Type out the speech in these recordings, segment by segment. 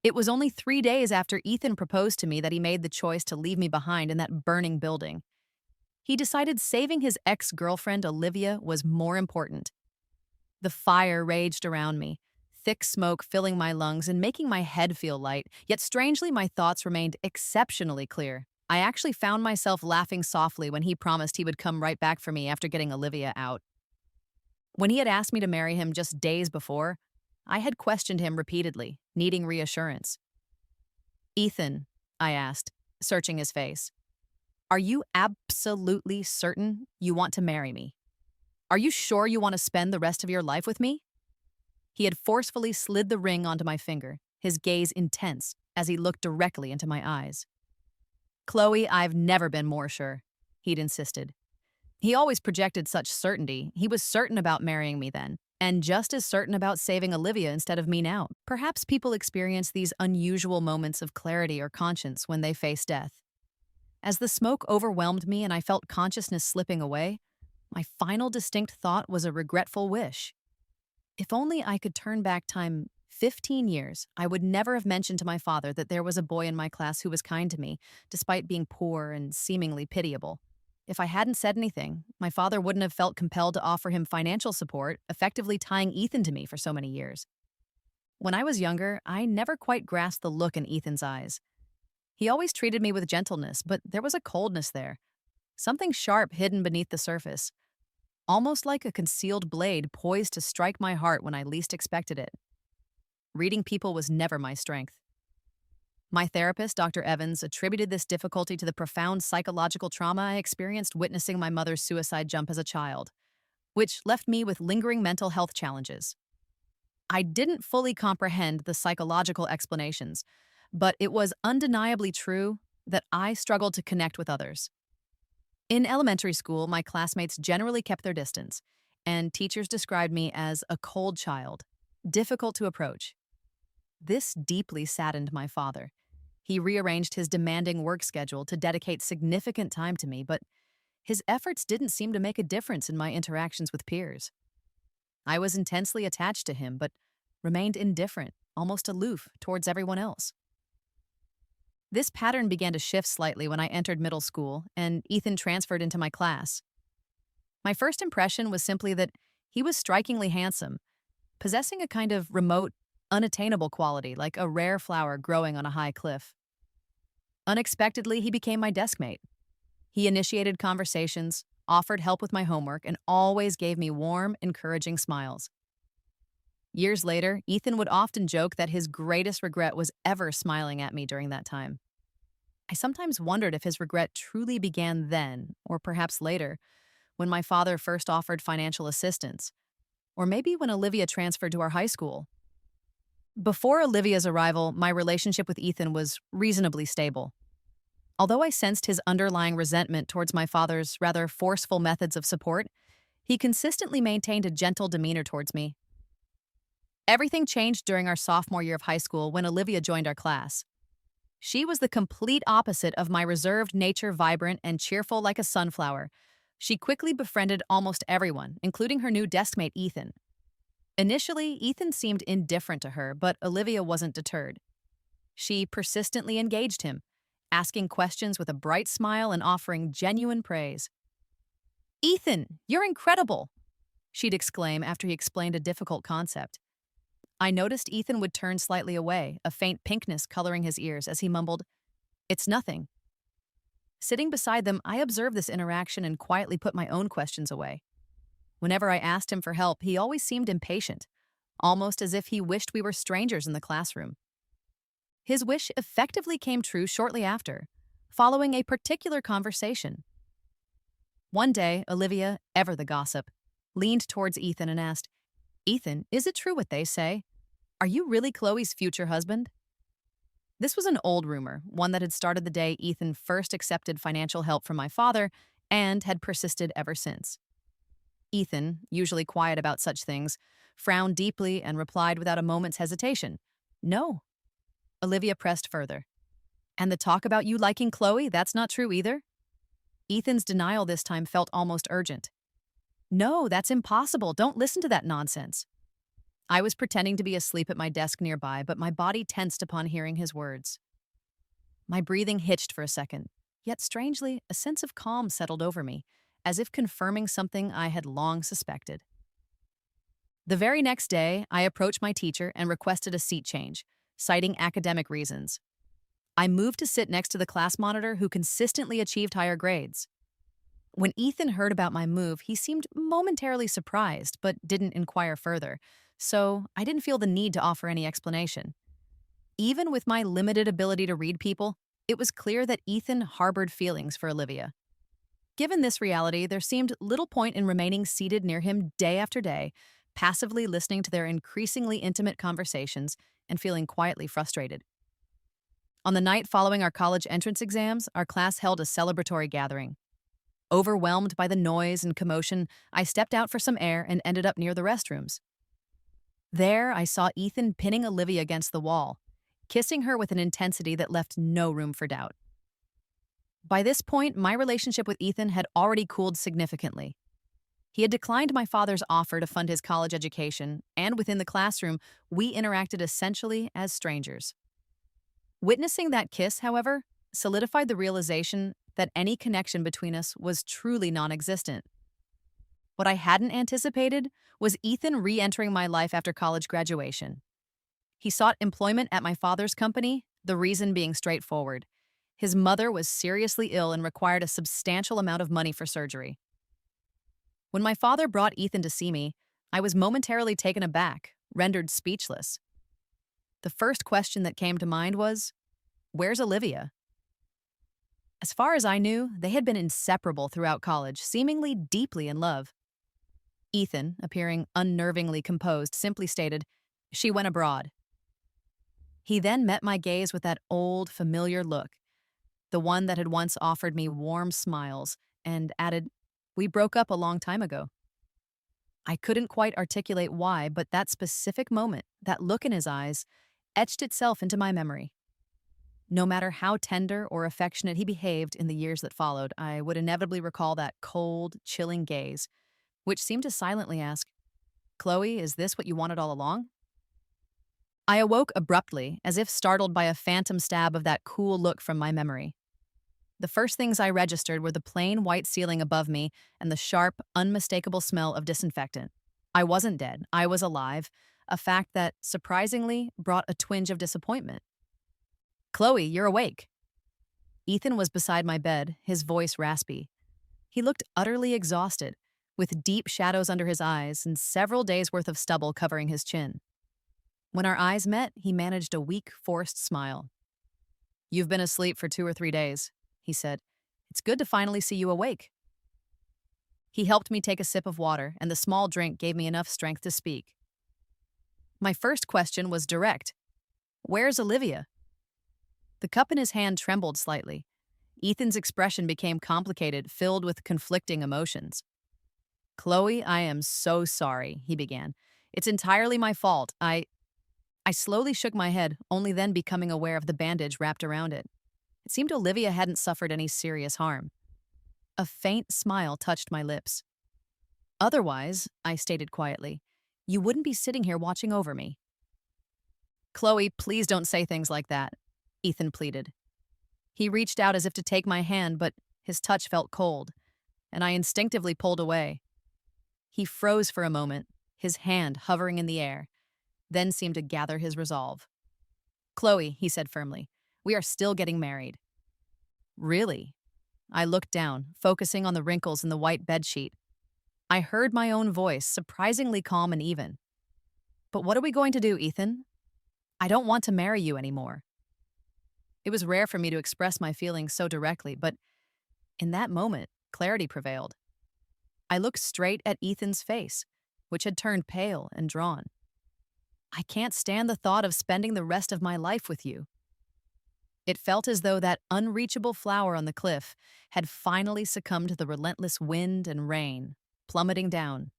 It was only 3 days after Ethan proposed to me that he made the choice to leave me behind in that burning building. He decided saving his ex-girlfriend, Olivia, was more important. The fire raged around me, thick smoke filling my lungs and making my head feel light, yet strangely my thoughts remained exceptionally clear. I actually found myself laughing softly when he promised he would come right back for me after getting Olivia out. When he had asked me to marry him just days before, I had questioned him repeatedly, needing reassurance. "Ethan," I asked, searching his face, "are you absolutely certain you want to marry me? Are you sure you want to spend the rest of your life with me?" He had forcefully slid the ring onto my finger, his gaze intense as he looked directly into my eyes. "Chloe, I've never been more sure," he'd insisted. He always projected such certainty. He was certain about marrying me then, and just as certain about saving Olivia instead of me now. Perhaps people experience these unusual moments of clarity or conscience when they face death. As the smoke overwhelmed me and I felt consciousness slipping away, my final distinct thought was a regretful wish. If only I could turn back time 15 years, I would never have mentioned to my father that there was a boy in my class who was kind to me, despite being poor and seemingly pitiable. If I hadn't said anything, my father wouldn't have felt compelled to offer him financial support, effectively tying Ethan to me for so many years. When I was younger, I never quite grasped the look in Ethan's eyes. He always treated me with gentleness, but there was a coldness there, something sharp hidden beneath the surface, almost like a concealed blade poised to strike my heart when I least expected it. Reading people was never my strength. My therapist, Dr. Evans, attributed this difficulty to the profound psychological trauma I experienced witnessing my mother's suicide jump as a child, which left me with lingering mental health challenges. I didn't fully comprehend the psychological explanations, but it was undeniably true that I struggled to connect with others. In elementary school, my classmates generally kept their distance, and teachers described me as a cold child, difficult to approach. This deeply saddened my father. He rearranged his demanding work schedule to dedicate significant time to me, but his efforts didn't seem to make a difference in my interactions with peers. I was intensely attached to him, but remained indifferent, almost aloof towards everyone else. This pattern began to shift slightly when I entered middle school and Ethan transferred into my class. My first impression was simply that he was strikingly handsome, possessing a kind of remote, unattainable quality like a rare flower growing on a high cliff. Unexpectedly, he became my desk mate. He initiated conversations, offered help with my homework, and always gave me warm, encouraging smiles. Years later, Ethan would often joke that his greatest regret was ever smiling at me during that time. I sometimes wondered if his regret truly began then, or perhaps later, when my father first offered financial assistance, or maybe when Olivia transferred to our high school. Before Olivia's arrival, my relationship with Ethan was reasonably stable. Although I sensed his underlying resentment towards my father's rather forceful methods of support, he consistently maintained a gentle demeanor towards me. Everything changed during our sophomore year of high school when Olivia joined our class. She was the complete opposite of my reserved nature, vibrant and cheerful like a sunflower. She quickly befriended almost everyone, including her new deskmate Ethan. Initially, Ethan seemed indifferent to her, but Olivia wasn't deterred. She persistently engaged him, asking questions with a bright smile and offering genuine praise. "Ethan, you're incredible!" she'd exclaim after he explained a difficult concept. I noticed Ethan would turn slightly away, a faint pinkness coloring his ears as he mumbled, "It's nothing." Sitting beside them, I observed this interaction and quietly put my own questions away. Whenever I asked him for help, he always seemed impatient, almost as if he wished we were strangers in the classroom. His wish effectively came true shortly after, following a particular conversation. One day, Olivia, ever the gossip, leaned towards Ethan and asked, "Ethan, is it true what they say? Are you really Chloe's future husband?" This was an old rumor, one that had started the day Ethan first accepted financial help from my father and had persisted ever since. Ethan, usually quiet about such things, frowned deeply and replied without a moment's hesitation, "No." Olivia pressed further. "And the talk about you liking Chloe, that's not true either?" Ethan's denial this time felt almost urgent. "No, that's impossible. Don't listen to that nonsense." I was pretending to be asleep at my desk nearby, but my body tensed upon hearing his words. My breathing hitched for a second, yet strangely, a sense of calm settled over me, as if confirming something I had long suspected. The very next day, I approached my teacher and requested a seat change, citing academic reasons. I moved to sit next to the class monitor who consistently achieved higher grades. When Ethan heard about my move, he seemed momentarily surprised, but didn't inquire further, so I didn't feel the need to offer any explanation. Even with my limited ability to read people, it was clear that Ethan harbored feelings for Olivia. Given this reality, there seemed little point in remaining seated near him day after day, passively listening to their increasingly intimate conversations and feeling quietly frustrated. On the night following our college entrance exams, our class held a celebratory gathering. Overwhelmed by the noise and commotion, I stepped out for some air and ended up near the restrooms. There, I saw Ethan pinning Olivia against the wall, kissing her with an intensity that left no room for doubt. By this point, my relationship with Ethan had already cooled significantly. He had declined my father's offer to fund his college education, and within the classroom, we interacted essentially as strangers. Witnessing that kiss, however, solidified the realization that any connection between us was truly non-existent. What I hadn't anticipated was Ethan re-entering my life after college graduation. He sought employment at my father's company, the reason being straightforward. His mother was seriously ill and required a substantial amount of money for surgery. When my father brought Ethan to see me, I was momentarily taken aback, rendered speechless. The first question that came to mind was, "Where's Olivia?" As far as I knew, they had been inseparable throughout college, seemingly deeply in love. Ethan, appearing unnervingly composed, simply stated, "She went abroad." He then met my gaze with that old, familiar look, the one that had once offered me warm smiles, and added, "We broke up a long time ago." I couldn't quite articulate why, but that specific moment, that look in his eyes, etched itself into my memory. No matter how tender or affectionate he behaved in the years that followed, I would inevitably recall that cold, chilling gaze, which seemed to silently ask, "Chloe, is this what you wanted all along?" I awoke abruptly, as if startled by a phantom stab of that cool look from my memory. The first things I registered were the plain white ceiling above me and the sharp, unmistakable smell of disinfectant. I wasn't dead, I was alive, a fact that, surprisingly, brought a twinge of disappointment. "Chloe, you're awake." Ethan was beside my bed, his voice raspy. He looked utterly exhausted, with deep shadows under his eyes and several days' worth of stubble covering his chin. When our eyes met, he managed a weak, forced smile. "You've been asleep for 2 or 3 days," he said. "It's good to finally see you awake." He helped me take a sip of water, and the small drink gave me enough strength to speak. My first question was direct. "Where's Olivia?" The cup in his hand trembled slightly. Ethan's expression became complicated, filled with conflicting emotions. "Chloe, I am so sorry," he began. "It's entirely my fault. I slowly shook my head, only then becoming aware of the bandage wrapped around it. It seemed Olivia hadn't suffered any serious harm. A faint smile touched my lips. "Otherwise," I stated quietly, "you wouldn't be sitting here watching over me." "Chloe, please don't say things like that," Ethan pleaded. He reached out as if to take my hand, but his touch felt cold, and I instinctively pulled away. He froze for a moment, his hand hovering in the air, then seemed to gather his resolve. "Chloe," he said firmly, "we are still getting married." "Really?" I looked down, focusing on the wrinkles in the white bedsheet. I heard my own voice, surprisingly calm and even. "But what are we going to do, Ethan? I don't want to marry you anymore." It was rare for me to express my feelings so directly, but in that moment, clarity prevailed. I looked straight at Ethan's face, which had turned pale and drawn. "I can't stand the thought of spending the rest of my life with you." It felt as though that unreachable flower on the cliff had finally succumbed to the relentless wind and rain, plummeting down.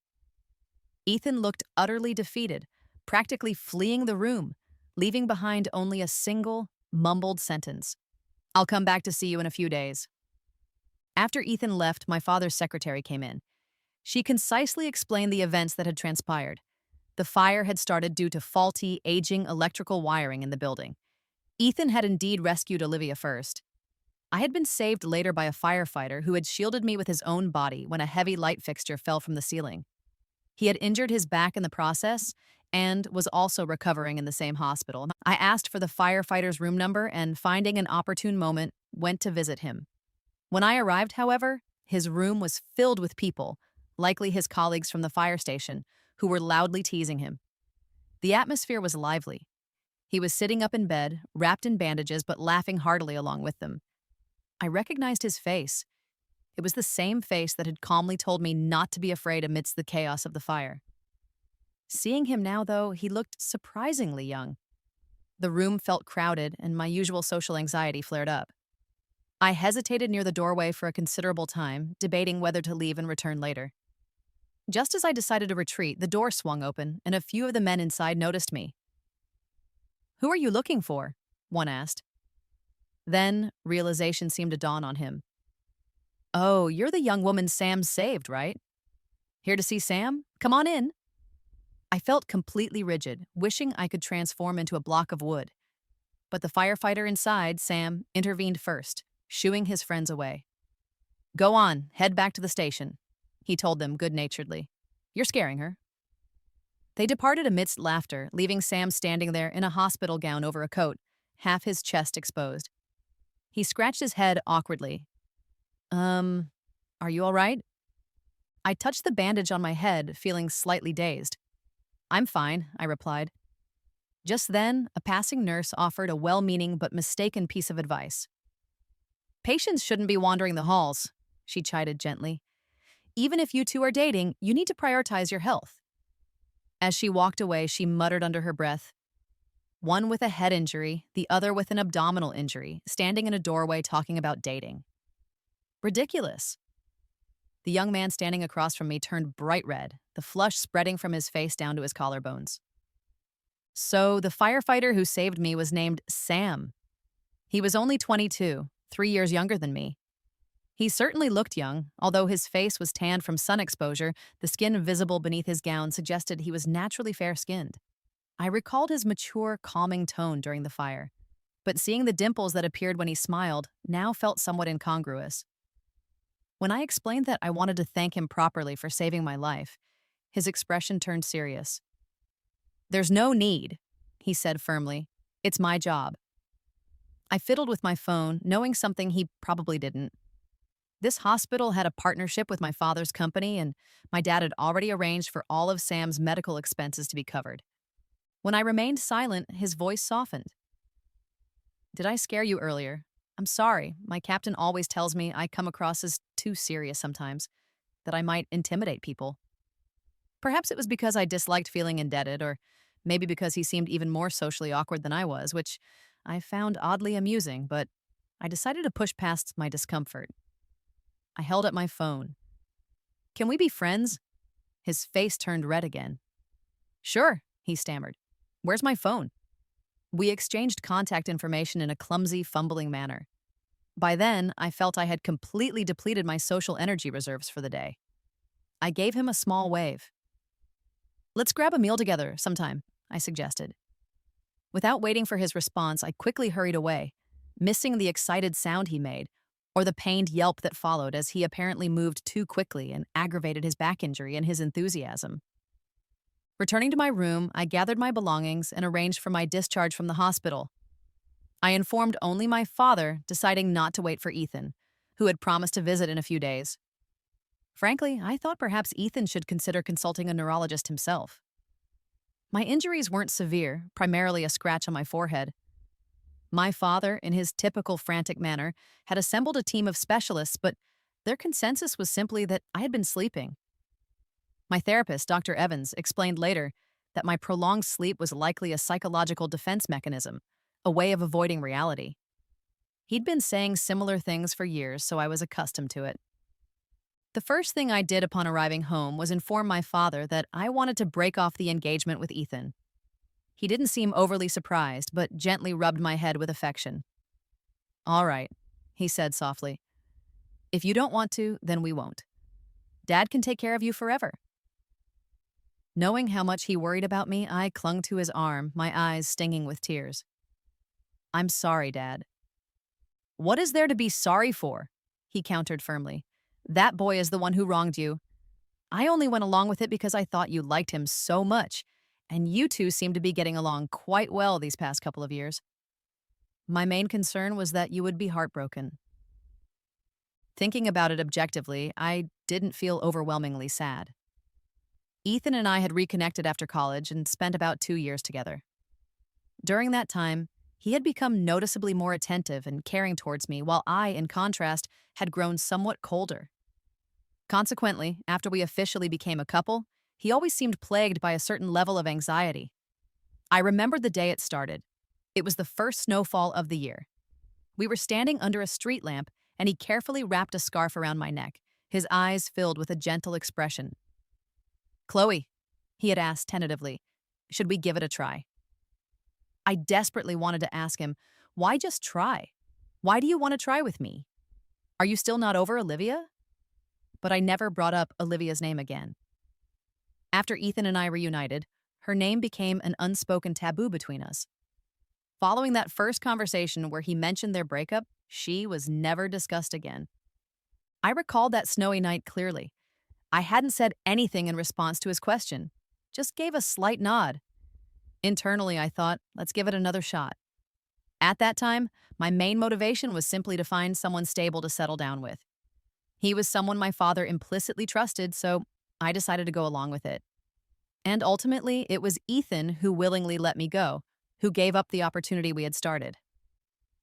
Ethan looked utterly defeated, practically fleeing the room, leaving behind only a single, mumbled sentence. "I'll come back to see you in a few days." After Ethan left, my father's secretary came in. She concisely explained the events that had transpired. The fire had started due to faulty, aging electrical wiring in the building. Ethan had indeed rescued Olivia first. I had been saved later by a firefighter who had shielded me with his own body when a heavy light fixture fell from the ceiling. He had injured his back in the process and was also recovering in the same hospital. I asked for the firefighter's room number and, finding an opportune moment, went to visit him. When I arrived, however, his room was filled with people, likely his colleagues from the fire station, who were loudly teasing him. The atmosphere was lively. He was sitting up in bed, wrapped in bandages, but laughing heartily along with them. I recognized his face. It was the same face that had calmly told me not to be afraid amidst the chaos of the fire. Seeing him now, though, he looked surprisingly young. The room felt crowded, and my usual social anxiety flared up. I hesitated near the doorway for a considerable time, debating whether to leave and return later. Just as I decided to retreat, the door swung open, and a few of the men inside noticed me. "Who are you looking for?" one asked. Then, realization seemed to dawn on him. "Oh, you're the young woman Sam saved, right? Here to see Sam? Come on in." I felt completely rigid, wishing I could transform into a block of wood. But the firefighter inside, Sam, intervened first, shooing his friends away. "Go on, head back to the station," he told them good-naturedly. "You're scaring her." They departed amidst laughter, leaving Sam standing there in a hospital gown over a coat, half his chest exposed. He scratched his head awkwardly. Are you all right?" I touched the bandage on my head, feeling slightly dazed. "I'm fine," I replied. Just then, a passing nurse offered a well-meaning but mistaken piece of advice. "Patients shouldn't be wandering the halls," she chided gently. "Even if you two are dating, you need to prioritize your health." As she walked away, she muttered under her breath, "One with a head injury, the other with an abdominal injury, standing in a doorway talking about dating. Ridiculous." The young man standing across from me turned bright red, the flush spreading from his face down to his collarbones. So the firefighter who saved me was named Sam. He was only 22, 3 years younger than me. He certainly looked young, although his face was tanned from sun exposure. The skin visible beneath his gown suggested he was naturally fair-skinned. I recalled his mature, calming tone during the fire, but seeing the dimples that appeared when he smiled now felt somewhat incongruous. When I explained that I wanted to thank him properly for saving my life, his expression turned serious. "There's no need," he said firmly. "It's my job." I fiddled with my phone, knowing something he probably didn't. This hospital had a partnership with my father's company, and my dad had already arranged for all of Sam's medical expenses to be covered. When I remained silent, his voice softened. "Did I scare you earlier? I'm sorry. My captain always tells me I come across as too serious sometimes, that I might intimidate people. Perhaps it was because I disliked feeling indebted, or maybe because he seemed even more socially awkward than I was, which I found oddly amusing, but I decided to push past my discomfort. I held up my phone. "Can we be friends?" His face turned red again. "Sure," he stammered. "Where's my phone?" We exchanged contact information in a clumsy, fumbling manner. By then, I felt I had completely depleted my social energy reserves for the day. I gave him a small wave. "Let's grab a meal together sometime," I suggested. Without waiting for his response, I quickly hurried away, missing the excited sound he made, or the pained yelp that followed as he apparently moved too quickly and aggravated his back injury in his enthusiasm. Returning to my room, I gathered my belongings and arranged for my discharge from the hospital. I informed only my father, deciding not to wait for Ethan, who had promised to visit in a few days. Frankly, I thought perhaps Ethan should consider consulting a neurologist himself. My injuries weren't severe, primarily a scratch on my forehead. My father, in his typical frantic manner, had assembled a team of specialists, but their consensus was simply that I had been sleeping. My therapist, Dr. Evans, explained later that my prolonged sleep was likely a psychological defense mechanism, a way of avoiding reality. He'd been saying similar things for years, so I was accustomed to it. The first thing I did upon arriving home was inform my father that I wanted to break off the engagement with Ethan. He didn't seem overly surprised, but gently rubbed my head with affection. "All right," he said softly. "If you don't want to, then we won't. Dad can take care of you forever." Knowing how much he worried about me, I clung to his arm, my eyes stinging with tears. I'm sorry, Dad. What is there to be sorry for? He countered firmly. That boy is the one who wronged you. I only went along with it because I thought you liked him so much, and you two seem to be getting along quite well these past couple of years. My main concern was that you would be heartbroken. Thinking about it objectively, I didn't feel overwhelmingly sad. Ethan and I had reconnected after college and spent about 2 years together. During that time, he had become noticeably more attentive and caring towards me, while I, in contrast, had grown somewhat colder. Consequently, after we officially became a couple, he always seemed plagued by a certain level of anxiety. I remembered the day it started. It was the first snowfall of the year. We were standing under a street lamp, and he carefully wrapped a scarf around my neck, his eyes filled with a gentle expression. Chloe, he had asked tentatively, should we give it a try? I desperately wanted to ask him, why just try? Why do you want to try with me? Are you still not over Olivia? But I never brought up Olivia's name again. After Ethan and I reunited, her name became an unspoken taboo between us. Following that first conversation where he mentioned their breakup, she was never discussed again. I recalled that snowy night clearly. I hadn't said anything in response to his question, just gave a slight nod. Internally, I thought, let's give it another shot. At that time, my main motivation was simply to find someone stable to settle down with. He was someone my father implicitly trusted, so I decided to go along with it. And ultimately, it was Ethan who willingly let me go, who gave up the opportunity we had started.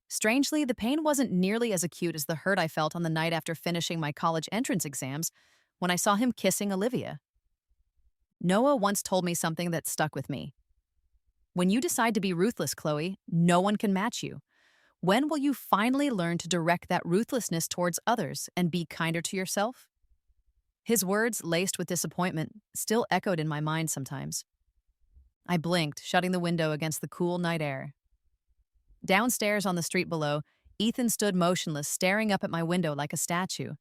Strangely, the pain wasn't nearly as acute as the hurt I felt on the night after finishing my college entrance exams when I saw him kissing Olivia. Noah once told me something that stuck with me. When you decide to be ruthless, Chloe, no one can match you. When will you finally learn to direct that ruthlessness towards others and be kinder to yourself? His words, laced with disappointment, still echoed in my mind sometimes. I blinked, shutting the window against the cool night air. Downstairs on the street below, Ethan stood motionless, staring up at my window like a statue.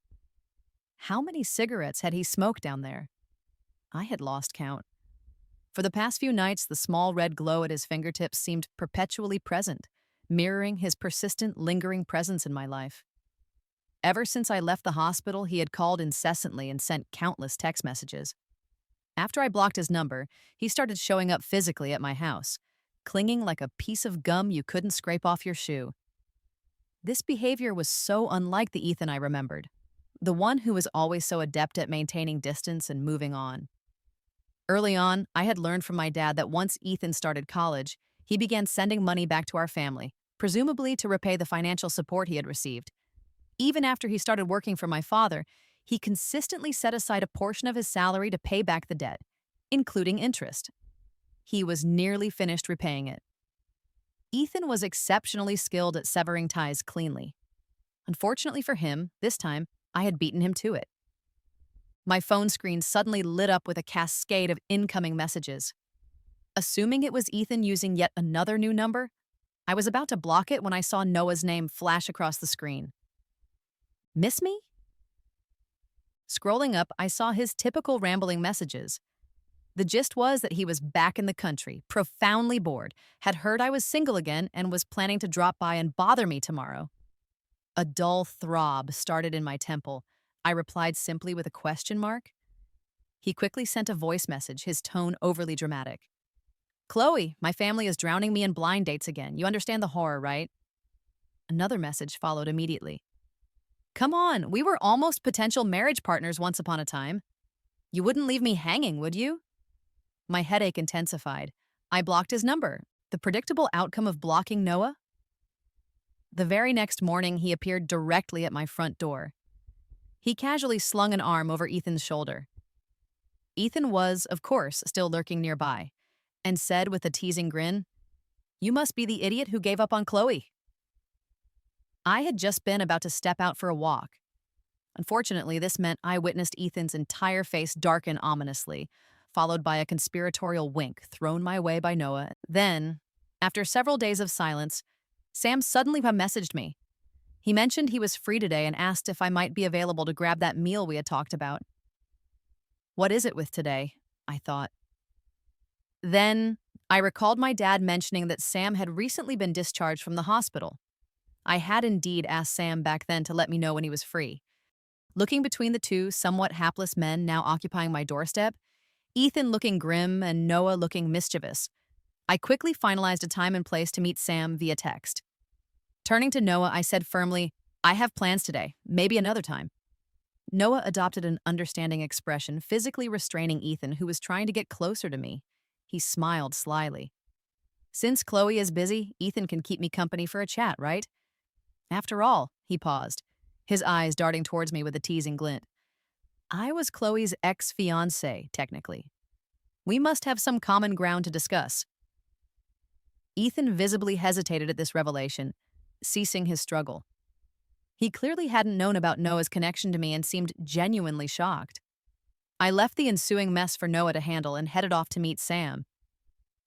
How many cigarettes had he smoked down there? I had lost count. For the past few nights, the small red glow at his fingertips seemed perpetually present, mirroring his persistent, lingering presence in my life. Ever since I left the hospital, he had called incessantly and sent countless text messages. After I blocked his number, he started showing up physically at my house, clinging like a piece of gum you couldn't scrape off your shoe. This behavior was so unlike the Ethan I remembered, the one who was always so adept at maintaining distance and moving on. Early on, I had learned from my dad that once Ethan started college, he began sending money back to our family, presumably to repay the financial support he had received. Even after he started working for my father, he consistently set aside a portion of his salary to pay back the debt, including interest. He was nearly finished repaying it. Ethan was exceptionally skilled at severing ties cleanly. Unfortunately for him, this time, I had beaten him to it. My phone screen suddenly lit up with a cascade of incoming messages. Assuming it was Ethan using yet another new number, I was about to block it when I saw Noah's name flash across the screen. Miss me? Scrolling up, I saw his typical rambling messages. The gist was that he was back in the country, profoundly bored, had heard I was single again, and was planning to drop by and bother me tomorrow. A dull throb started in my temple. I replied simply with a question mark. He quickly sent a voice message, his tone overly dramatic. Chloe, my family is drowning me in blind dates again. You understand the horror, right? Another message followed immediately. Come on, we were almost potential marriage partners once upon a time. You wouldn't leave me hanging, would you? My headache intensified. I blocked his number. The predictable outcome of blocking Noah? The very next morning, he appeared directly at my front door. He casually slung an arm over Ethan's shoulder. Ethan was, of course, still lurking nearby, and said with a teasing grin, You must be the idiot who gave up on Chloe. I had just been about to step out for a walk. Unfortunately, this meant I witnessed Ethan's entire face darken ominously, followed by a conspiratorial wink thrown my way by Noah. Then, after several days of silence, Sam suddenly messaged me. He mentioned he was free today and asked if I might be available to grab that meal we had talked about. What is it with today? I thought. Then, I recalled my dad mentioning that Sam had recently been discharged from the hospital. I had indeed asked Sam back then to let me know when he was free. Looking between the two somewhat hapless men now occupying my doorstep, Ethan looking grim and Noah looking mischievous, I quickly finalized a time and place to meet Sam via text. Turning to Noah, I said firmly, "I have plans today, maybe another time." Noah adopted an understanding expression, physically restraining Ethan, who was trying to get closer to me. He smiled slyly. "Since Chloe is busy, Ethan can keep me company for a chat, right? After all," he paused, his eyes darting towards me with a teasing glint. "I was Chloe's ex-fiancé, technically. We must have some common ground to discuss." Ethan visibly hesitated at this revelation, ceasing his struggle. He clearly hadn't known about Noah's connection to me and seemed genuinely shocked. I left the ensuing mess for Noah to handle and headed off to meet Sam.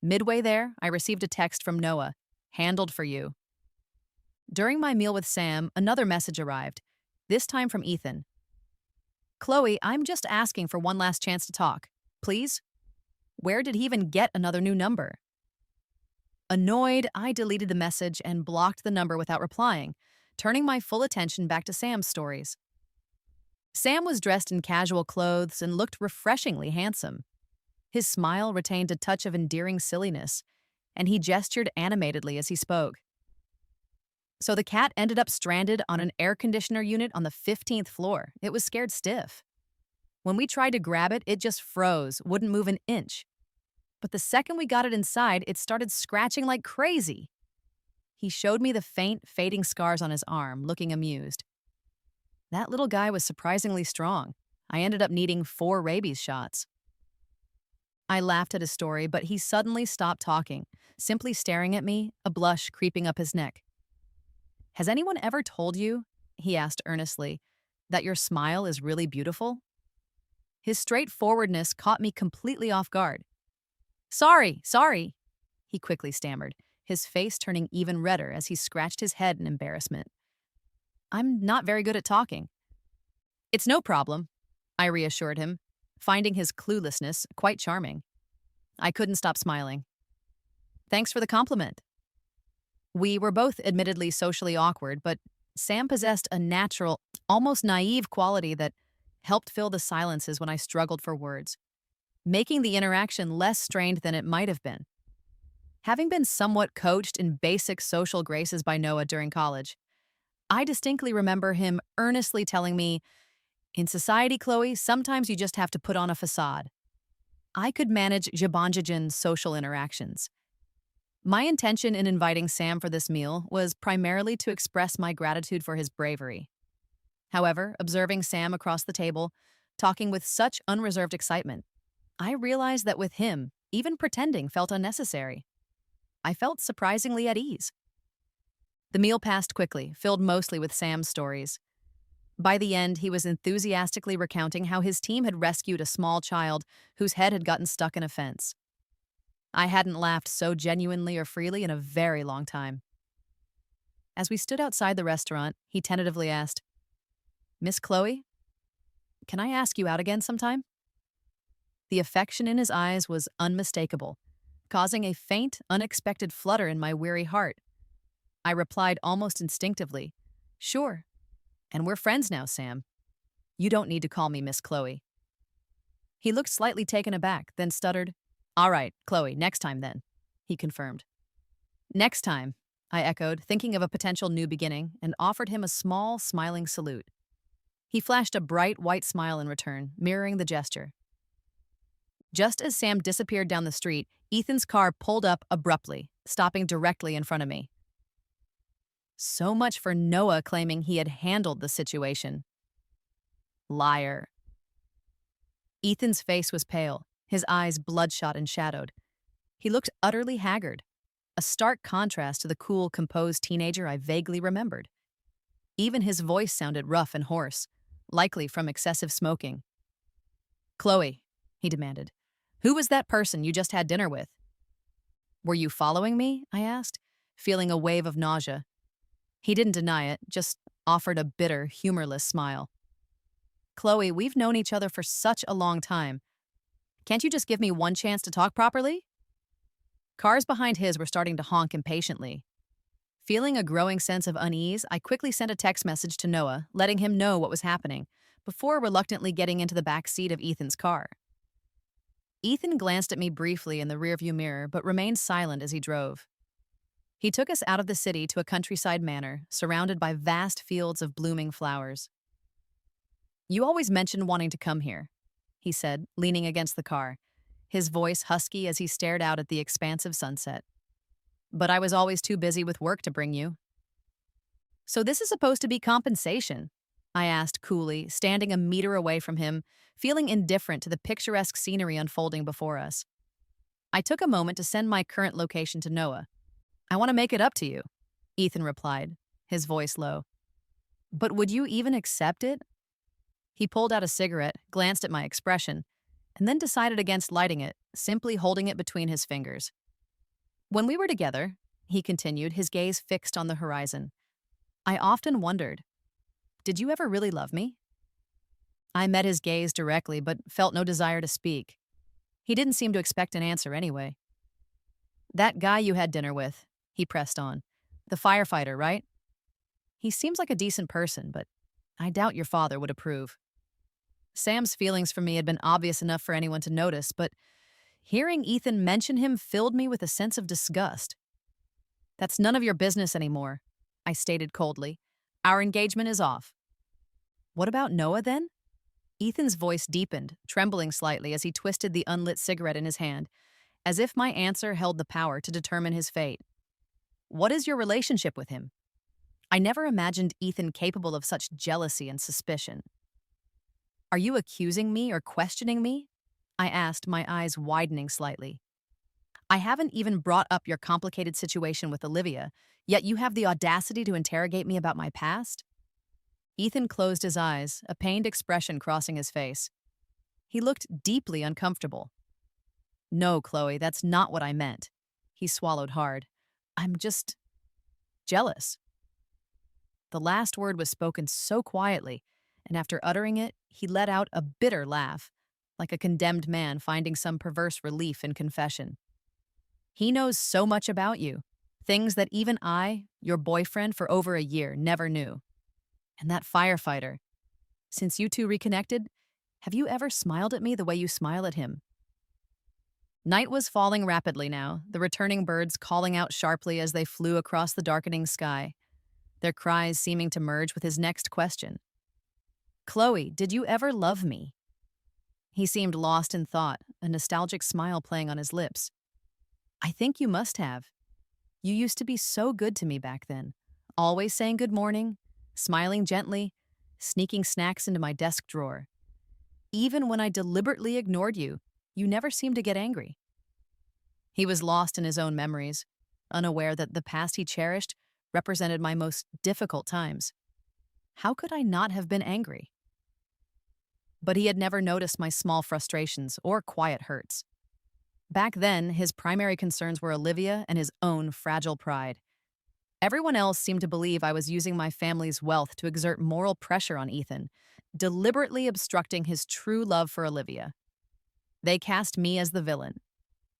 Midway there, I received a text from Noah, "Handled for you." During my meal with Sam, another message arrived, this time from Ethan. "Chloe, I'm just asking for one last chance to talk. Please?" Where did he even get another new number? Annoyed, I deleted the message and blocked the number without replying, turning my full attention back to Sam's stories. Sam was dressed in casual clothes and looked refreshingly handsome. His smile retained a touch of endearing silliness, and he gestured animatedly as he spoke. "So the cat ended up stranded on an air conditioner unit on the 15th floor. It was scared stiff. When we tried to grab it, it just froze, wouldn't move an inch. But the second we got it inside, it started scratching like crazy." He showed me the faint, fading scars on his arm, looking amused. That little guy was surprisingly strong. I ended up needing 4 rabies shots. I laughed at his story, but he suddenly stopped talking, simply staring at me, a blush creeping up his neck. "Has anyone ever told you," he asked earnestly, "that your smile is really beautiful?" His straightforwardness caught me completely off guard. Sorry, he quickly stammered, his face turning even redder as he scratched his head in embarrassment. "I'm not very good at talking." "It's no problem," I reassured him, finding his cluelessness quite charming. I couldn't stop smiling. "Thanks for the compliment." We were both admittedly socially awkward, but Sam possessed a natural, almost naive quality that helped fill the silences when I struggled for words, making the interaction less strained than it might have been. Having been somewhat coached in basic social graces by Noah during college, I distinctly remember him earnestly telling me, "In society, Chloe, sometimes you just have to put on a facade." I could manage Jabanjajan's social interactions. My intention in inviting Sam for this meal was primarily to express my gratitude for his bravery. However, observing Sam across the table, talking with such unreserved excitement, I realized that with him, even pretending felt unnecessary. I felt surprisingly at ease. The meal passed quickly, filled mostly with Sam's stories. By the end, he was enthusiastically recounting how his team had rescued a small child whose head had gotten stuck in a fence. I hadn't laughed so genuinely or freely in a very long time. As we stood outside the restaurant, he tentatively asked, "Miss Chloe, can I ask you out again sometime?" The affection in his eyes was unmistakable, causing a faint, unexpected flutter in my weary heart. I replied almost instinctively, "Sure. And we're friends now, Sam. You don't need to call me Miss Chloe." He looked slightly taken aback, then stuttered, "All right, Chloe, next time then," he confirmed. "Next time," I echoed, thinking of a potential new beginning, and offered him a small, smiling salute. He flashed a bright, white smile in return, mirroring the gesture. Just as Sam disappeared down the street, Ethan's car pulled up abruptly, stopping directly in front of me. So much for Noah claiming he had handled the situation. Liar. Ethan's face was pale, his eyes bloodshot and shadowed. He looked utterly haggard, a stark contrast to the cool, composed teenager I vaguely remembered. Even his voice sounded rough and hoarse, likely from excessive smoking. "Chloe," he demanded, "who was that person you just had dinner with?" "Were you following me?" I asked, feeling a wave of nausea. He didn't deny it, just offered a bitter, humorless smile. "Chloe, we've known each other for such a long time. Can't you just give me one chance to talk properly?" Cars behind his were starting to honk impatiently. Feeling a growing sense of unease, I quickly sent a text message to Noah, letting him know what was happening, before reluctantly getting into the back seat of Ethan's car. Ethan glanced at me briefly in the rearview mirror, but remained silent as he drove. He took us out of the city to a countryside manor, surrounded by vast fields of blooming flowers. "You always mentioned wanting to come here," he said, leaning against the car, his voice husky as he stared out at the expansive sunset. "But I was always too busy with work to bring you." "So this is supposed to be compensation?" I asked coolly, standing a meter away from him, feeling indifferent to the picturesque scenery unfolding before us. I took a moment to send my current location to Noah. "I want to make it up to you," Ethan replied, his voice low. "But would you even accept it?" He pulled out a cigarette, glanced at my expression, and then decided against lighting it, simply holding it between his fingers. "When we were together," he continued, his gaze fixed on the horizon, "I often wondered, did you ever really love me?" I met his gaze directly, but felt no desire to speak. He didn't seem to expect an answer anyway. "That guy you had dinner with," he pressed on. "The firefighter, right? He seems like a decent person, but I doubt your father would approve." Sam's feelings for me had been obvious enough for anyone to notice, but hearing Ethan mention him filled me with a sense of disgust. "That's none of your business anymore," I stated coldly. "Our engagement is off." "What about Noah, then?" Ethan's voice deepened, trembling slightly as he twisted the unlit cigarette in his hand, as if my answer held the power to determine his fate. "What is your relationship with him?" I never imagined Ethan capable of such jealousy and suspicion. "Are you accusing me or questioning me?" I asked, my eyes widening slightly. "I haven't even brought up your complicated situation with Olivia, yet you have the audacity to interrogate me about my past?" Ethan closed his eyes, a pained expression crossing his face. He looked deeply uncomfortable. "No, Chloe, that's not what I meant." He swallowed hard. "I'm just jealous." The last word was spoken so quietly, and after uttering it, he let out a bitter laugh, like a condemned man finding some perverse relief in confession. "He knows so much about you, things that even I, your boyfriend for over a year, never knew. And that firefighter, since you two reconnected, have you ever smiled at me the way you smile at him?" Night was falling rapidly now, the returning birds calling out sharply as they flew across the darkening sky, their cries seeming to merge with his next question. "Chloe, did you ever love me?" He seemed lost in thought, a nostalgic smile playing on his lips. "I think you must have. You used to be so good to me back then, always saying good morning, smiling gently, sneaking snacks into my desk drawer. Even when I deliberately ignored you, you never seemed to get angry." He was lost in his own memories, unaware that the past he cherished represented my most difficult times. How could I not have been angry? But he had never noticed my small frustrations or quiet hurts. Back then, his primary concerns were Olivia and his own fragile pride. Everyone else seemed to believe I was using my family's wealth to exert moral pressure on Ethan, deliberately obstructing his true love for Olivia. They cast me as the villain.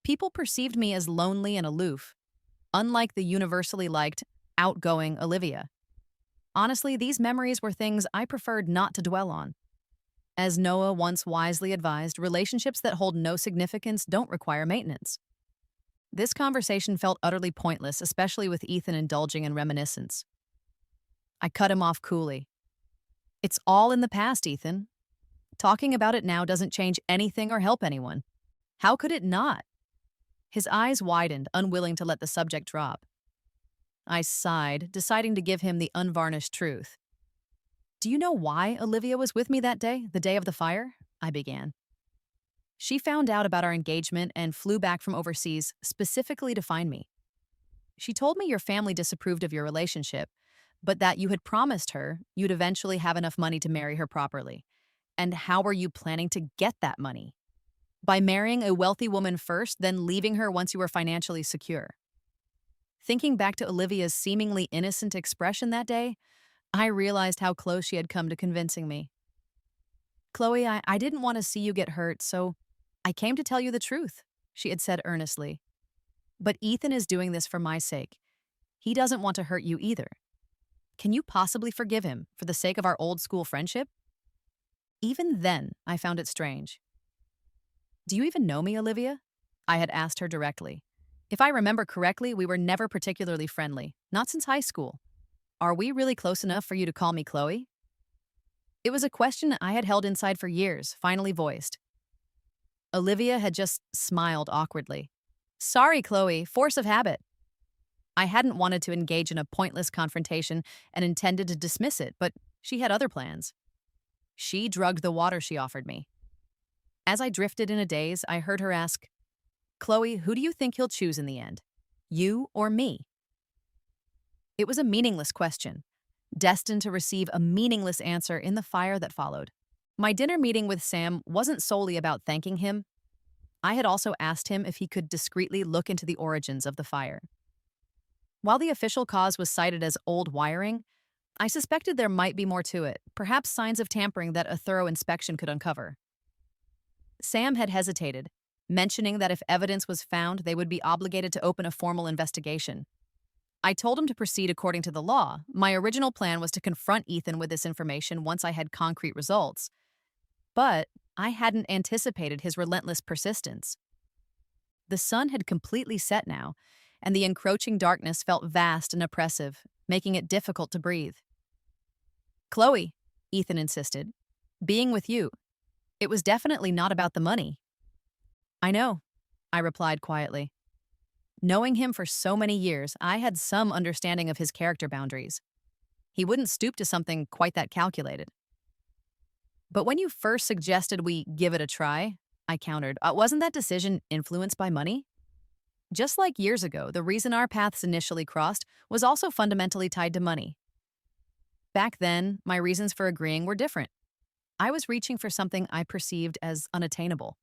People perceived me as lonely and aloof, unlike the universally liked, outgoing Olivia. Honestly, these memories were things I preferred not to dwell on. As Noah once wisely advised, relationships that hold no significance don't require maintenance. This conversation felt utterly pointless, especially with Ethan indulging in reminiscence. I cut him off coolly. "It's all in the past, Ethan. Talking about it now doesn't change anything or help anyone. How could it not?" His eyes widened, unwilling to let the subject drop. I sighed, deciding to give him the unvarnished truth. "Do you know why Olivia was with me that day, the day of the fire?" I began. "She found out about our engagement and flew back from overseas specifically to find me. She told me your family disapproved of your relationship, but that you had promised her you'd eventually have enough money to marry her properly. And how were you planning to get that money? By marrying a wealthy woman first, then leaving her once you were financially secure." Thinking back to Olivia's seemingly innocent expression that day, I realized how close she had come to convincing me. "Chloe, I didn't want to see you get hurt, so I came to tell you the truth," she had said earnestly. But Ethan is doing this for my sake. He doesn't want to hurt you either. Can you possibly forgive him for the sake of our old school friendship? Even then, I found it strange. Do you even know me, Olivia? I had asked her directly. If I remember correctly, we were never particularly friendly, not since high school. Are we really close enough for you to call me Chloe? It was a question I had held inside for years, finally voiced. Olivia had just smiled awkwardly. Sorry, Chloe, force of habit. I hadn't wanted to engage in a pointless confrontation and intended to dismiss it, but she had other plans. She drugged the water she offered me. As I drifted in a daze, I heard her ask, Chloe, who do you think he'll choose in the end? You or me? It was a meaningless question, destined to receive a meaningless answer in the fire that followed. My dinner meeting with Sam wasn't solely about thanking him. I had also asked him if he could discreetly look into the origins of the fire. While the official cause was cited as old wiring, I suspected there might be more to it, perhaps signs of tampering that a thorough inspection could uncover. Sam had hesitated, mentioning that if evidence was found, they would be obligated to open a formal investigation. I told him to proceed according to the law. My original plan was to confront Ethan with this information once I had concrete results. But I hadn't anticipated his relentless persistence. The sun had completely set now, and the encroaching darkness felt vast and oppressive, making it difficult to breathe. Chloe, Ethan insisted, being with you, it was definitely not about the money. I know, I replied quietly. Knowing him for so many years, I had some understanding of his character boundaries. He wouldn't stoop to something quite that calculated. But when you first suggested we give it a try, I countered, wasn't that decision influenced by money? Just like years ago, the reason our paths initially crossed was also fundamentally tied to money. Back then, my reasons for agreeing were different. I was reaching for something I perceived as unattainable,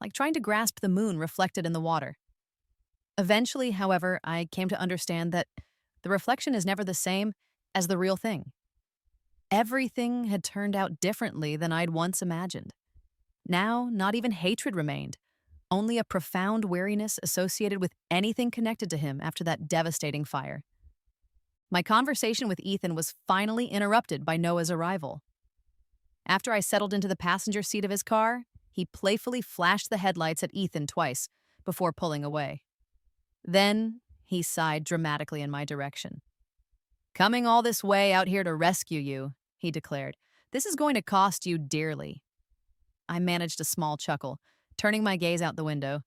like trying to grasp the moon reflected in the water. Eventually, however, I came to understand that the reflection is never the same as the real thing. Everything had turned out differently than I'd once imagined. Now, not even hatred remained, only a profound weariness associated with anything connected to him after that devastating fire. My conversation with Ethan was finally interrupted by Noah's arrival. After I settled into the passenger seat of his car, he playfully flashed the headlights at Ethan twice before pulling away. Then, he sighed dramatically in my direction. Coming all this way out here to rescue you, he declared. This is going to cost you dearly. I managed a small chuckle, turning my gaze out the window.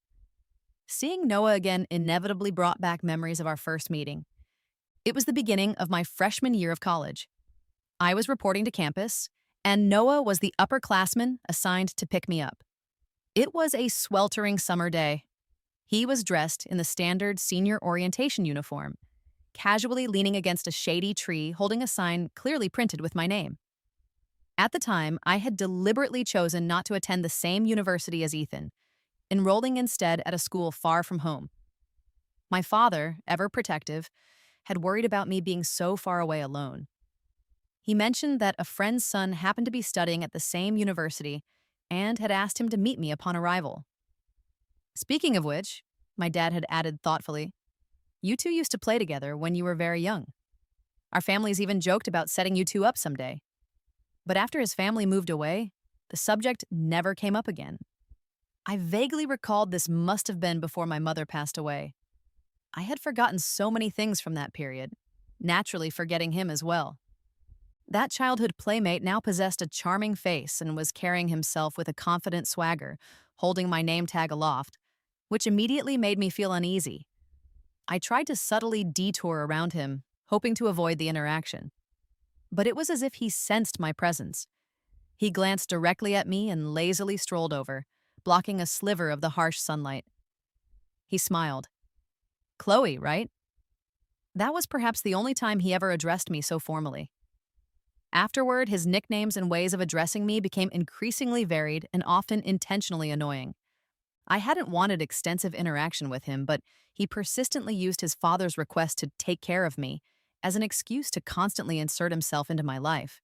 Seeing Noah again inevitably brought back memories of our first meeting. It was the beginning of my freshman year of college. I was reporting to campus, and Noah was the upperclassman assigned to pick me up. It was a sweltering summer day. He was dressed in the standard senior orientation uniform, casually leaning against a shady tree holding a sign clearly printed with my name. At the time, I had deliberately chosen not to attend the same university as Ethan, enrolling instead at a school far from home. My father, ever protective, had worried about me being so far away alone. He mentioned that a friend's son happened to be studying at the same university and had asked him to meet me upon arrival. Speaking of which, my dad had added thoughtfully, you two used to play together when you were very young. Our families even joked about setting you two up someday. But after his family moved away, the subject never came up again. I vaguely recalled this must have been before my mother passed away. I had forgotten so many things from that period, naturally forgetting him as well. That childhood playmate now possessed a charming face and was carrying himself with a confident swagger, holding my name tag aloft, which immediately made me feel uneasy. I tried to subtly detour around him, hoping to avoid the interaction. But it was as if he sensed my presence. He glanced directly at me and lazily strolled over, blocking a sliver of the harsh sunlight. He smiled. Chloe, right? That was perhaps the only time he ever addressed me so formally. Afterward, his nicknames and ways of addressing me became increasingly varied and often intentionally annoying. I hadn't wanted extensive interaction with him, but he persistently used his father's request to take care of me as an excuse to constantly insert himself into my life.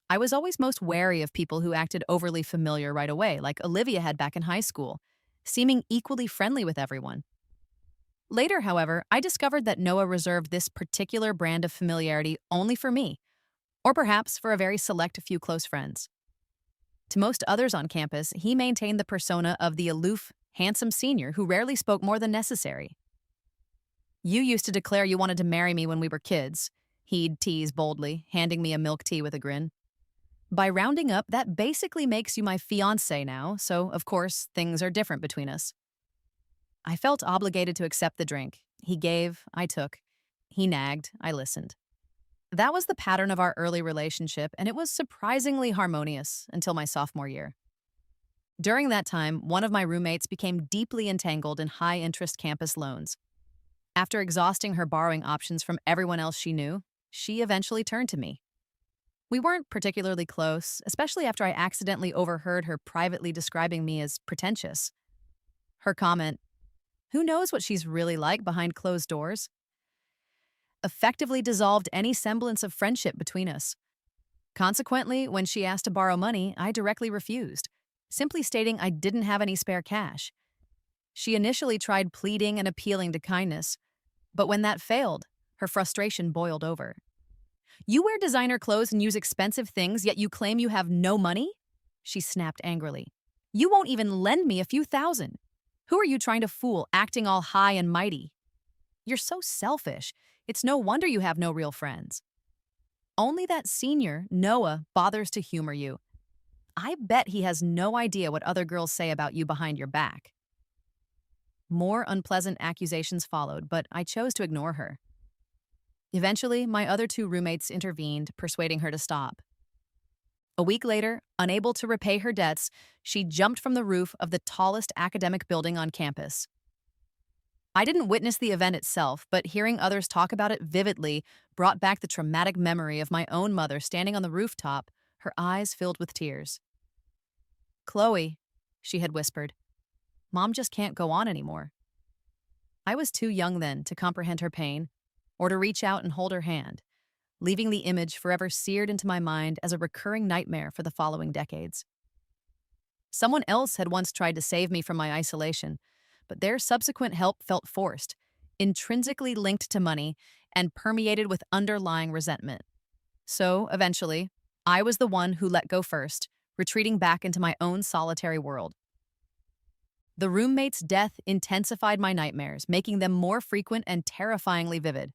I was always most wary of people who acted overly familiar right away, like Olivia had back in high school, seeming equally friendly with everyone. Later, however, I discovered that Noah reserved this particular brand of familiarity only for me, or perhaps for a very select few close friends. To most others on campus, he maintained the persona of the aloof, handsome senior who rarely spoke more than necessary. You used to declare you wanted to marry me when we were kids, he'd tease boldly, handing me a milk tea with a grin. By rounding up, that basically makes you my fiancé now, so of course, things are different between us. I felt obligated to accept the drink. He gave, I took. He nagged, I listened. That was the pattern of our early relationship, and it was surprisingly harmonious until my sophomore year. During that time, one of my roommates became deeply entangled in high-interest campus loans. After exhausting her borrowing options from everyone else she knew, she eventually turned to me. We weren't particularly close, especially after I accidentally overheard her privately describing me as pretentious. Her comment, "Who knows what she's really like behind closed doors?" effectively dissolved any semblance of friendship between us. Consequently, when she asked to borrow money, I directly refused, simply stating I didn't have any spare cash. She initially tried pleading and appealing to kindness, but when that failed, her frustration boiled over. "You wear designer clothes and use expensive things, yet you claim you have no money?" She snapped angrily. "You won't even lend me a few thousand. Who are you trying to fool, acting all high and mighty? You're so selfish. It's no wonder you have no real friends. Only that senior, Noah, bothers to humor you. I bet he has no idea what other girls say about you behind your back." More unpleasant accusations followed, but I chose to ignore her. Eventually, my other two roommates intervened, persuading her to stop. A week later, unable to repay her debts, she jumped from the roof of the tallest academic building on campus. I didn't witness the event itself, but hearing others talk about it vividly brought back the traumatic memory of my own mother standing on the rooftop, her eyes filled with tears. "Chloe," she had whispered, "Mom just can't go on anymore." I was too young then to comprehend her pain or to reach out and hold her hand, leaving the image forever seared into my mind as a recurring nightmare for the following decades. Someone else had once tried to save me from my isolation, but their subsequent help felt forced, intrinsically linked to money, and permeated with underlying resentment. So, eventually, I was the one who let go first, retreating back into my own solitary world. The roommate's death intensified my nightmares, making them more frequent and terrifyingly vivid.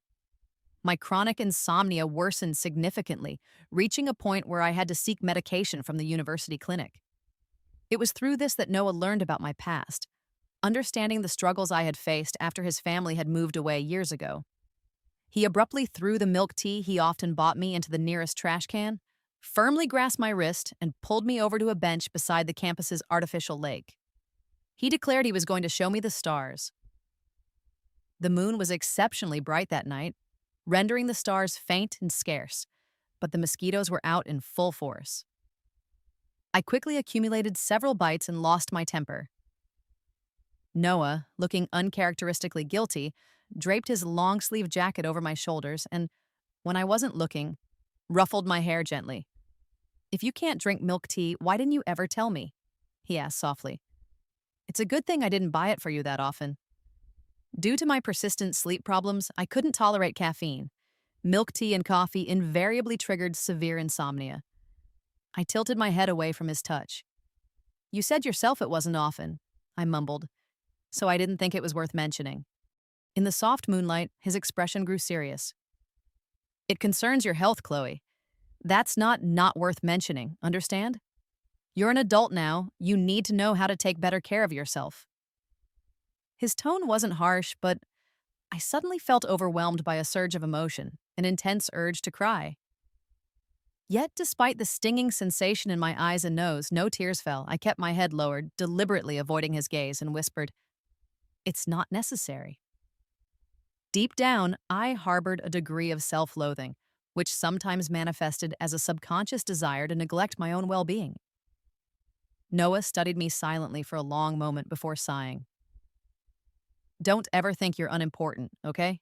My chronic insomnia worsened significantly, reaching a point where I had to seek medication from the university clinic. It was through this that Noah learned about my past, understanding the struggles I had faced after his family had moved away years ago. He abruptly threw the milk tea he often bought me into the nearest trash can, firmly grasped my wrist, and pulled me over to a bench beside the campus's artificial lake. He declared he was going to show me the stars. The moon was exceptionally bright that night, rendering the stars faint and scarce, but the mosquitoes were out in full force. I quickly accumulated several bites and lost my temper. Noah, looking uncharacteristically guilty, draped his long-sleeved jacket over my shoulders and, when I wasn't looking, ruffled my hair gently. "If you can't drink milk tea, why didn't you ever tell me?" he asked softly. "It's a good thing I didn't buy it for you that often." Due to my persistent sleep problems, I couldn't tolerate caffeine. Milk tea and coffee invariably triggered severe insomnia. I tilted my head away from his touch. "You said yourself it wasn't often," I mumbled, so I didn't think it was worth mentioning. In the soft moonlight, his expression grew serious. "It concerns your health, Chloe. That's not worth mentioning, understand? You're an adult now. You need to know how to take better care of yourself." His tone wasn't harsh, but I suddenly felt overwhelmed by a surge of emotion, an intense urge to cry. Yet, despite the stinging sensation in my eyes and nose, no tears fell. I kept my head lowered, deliberately avoiding his gaze, and whispered, "It's not necessary." Deep down, I harbored a degree of self-loathing, which sometimes manifested as a subconscious desire to neglect my own well-being. Noah studied me silently for a long moment before sighing. "Don't ever think you're unimportant, okay?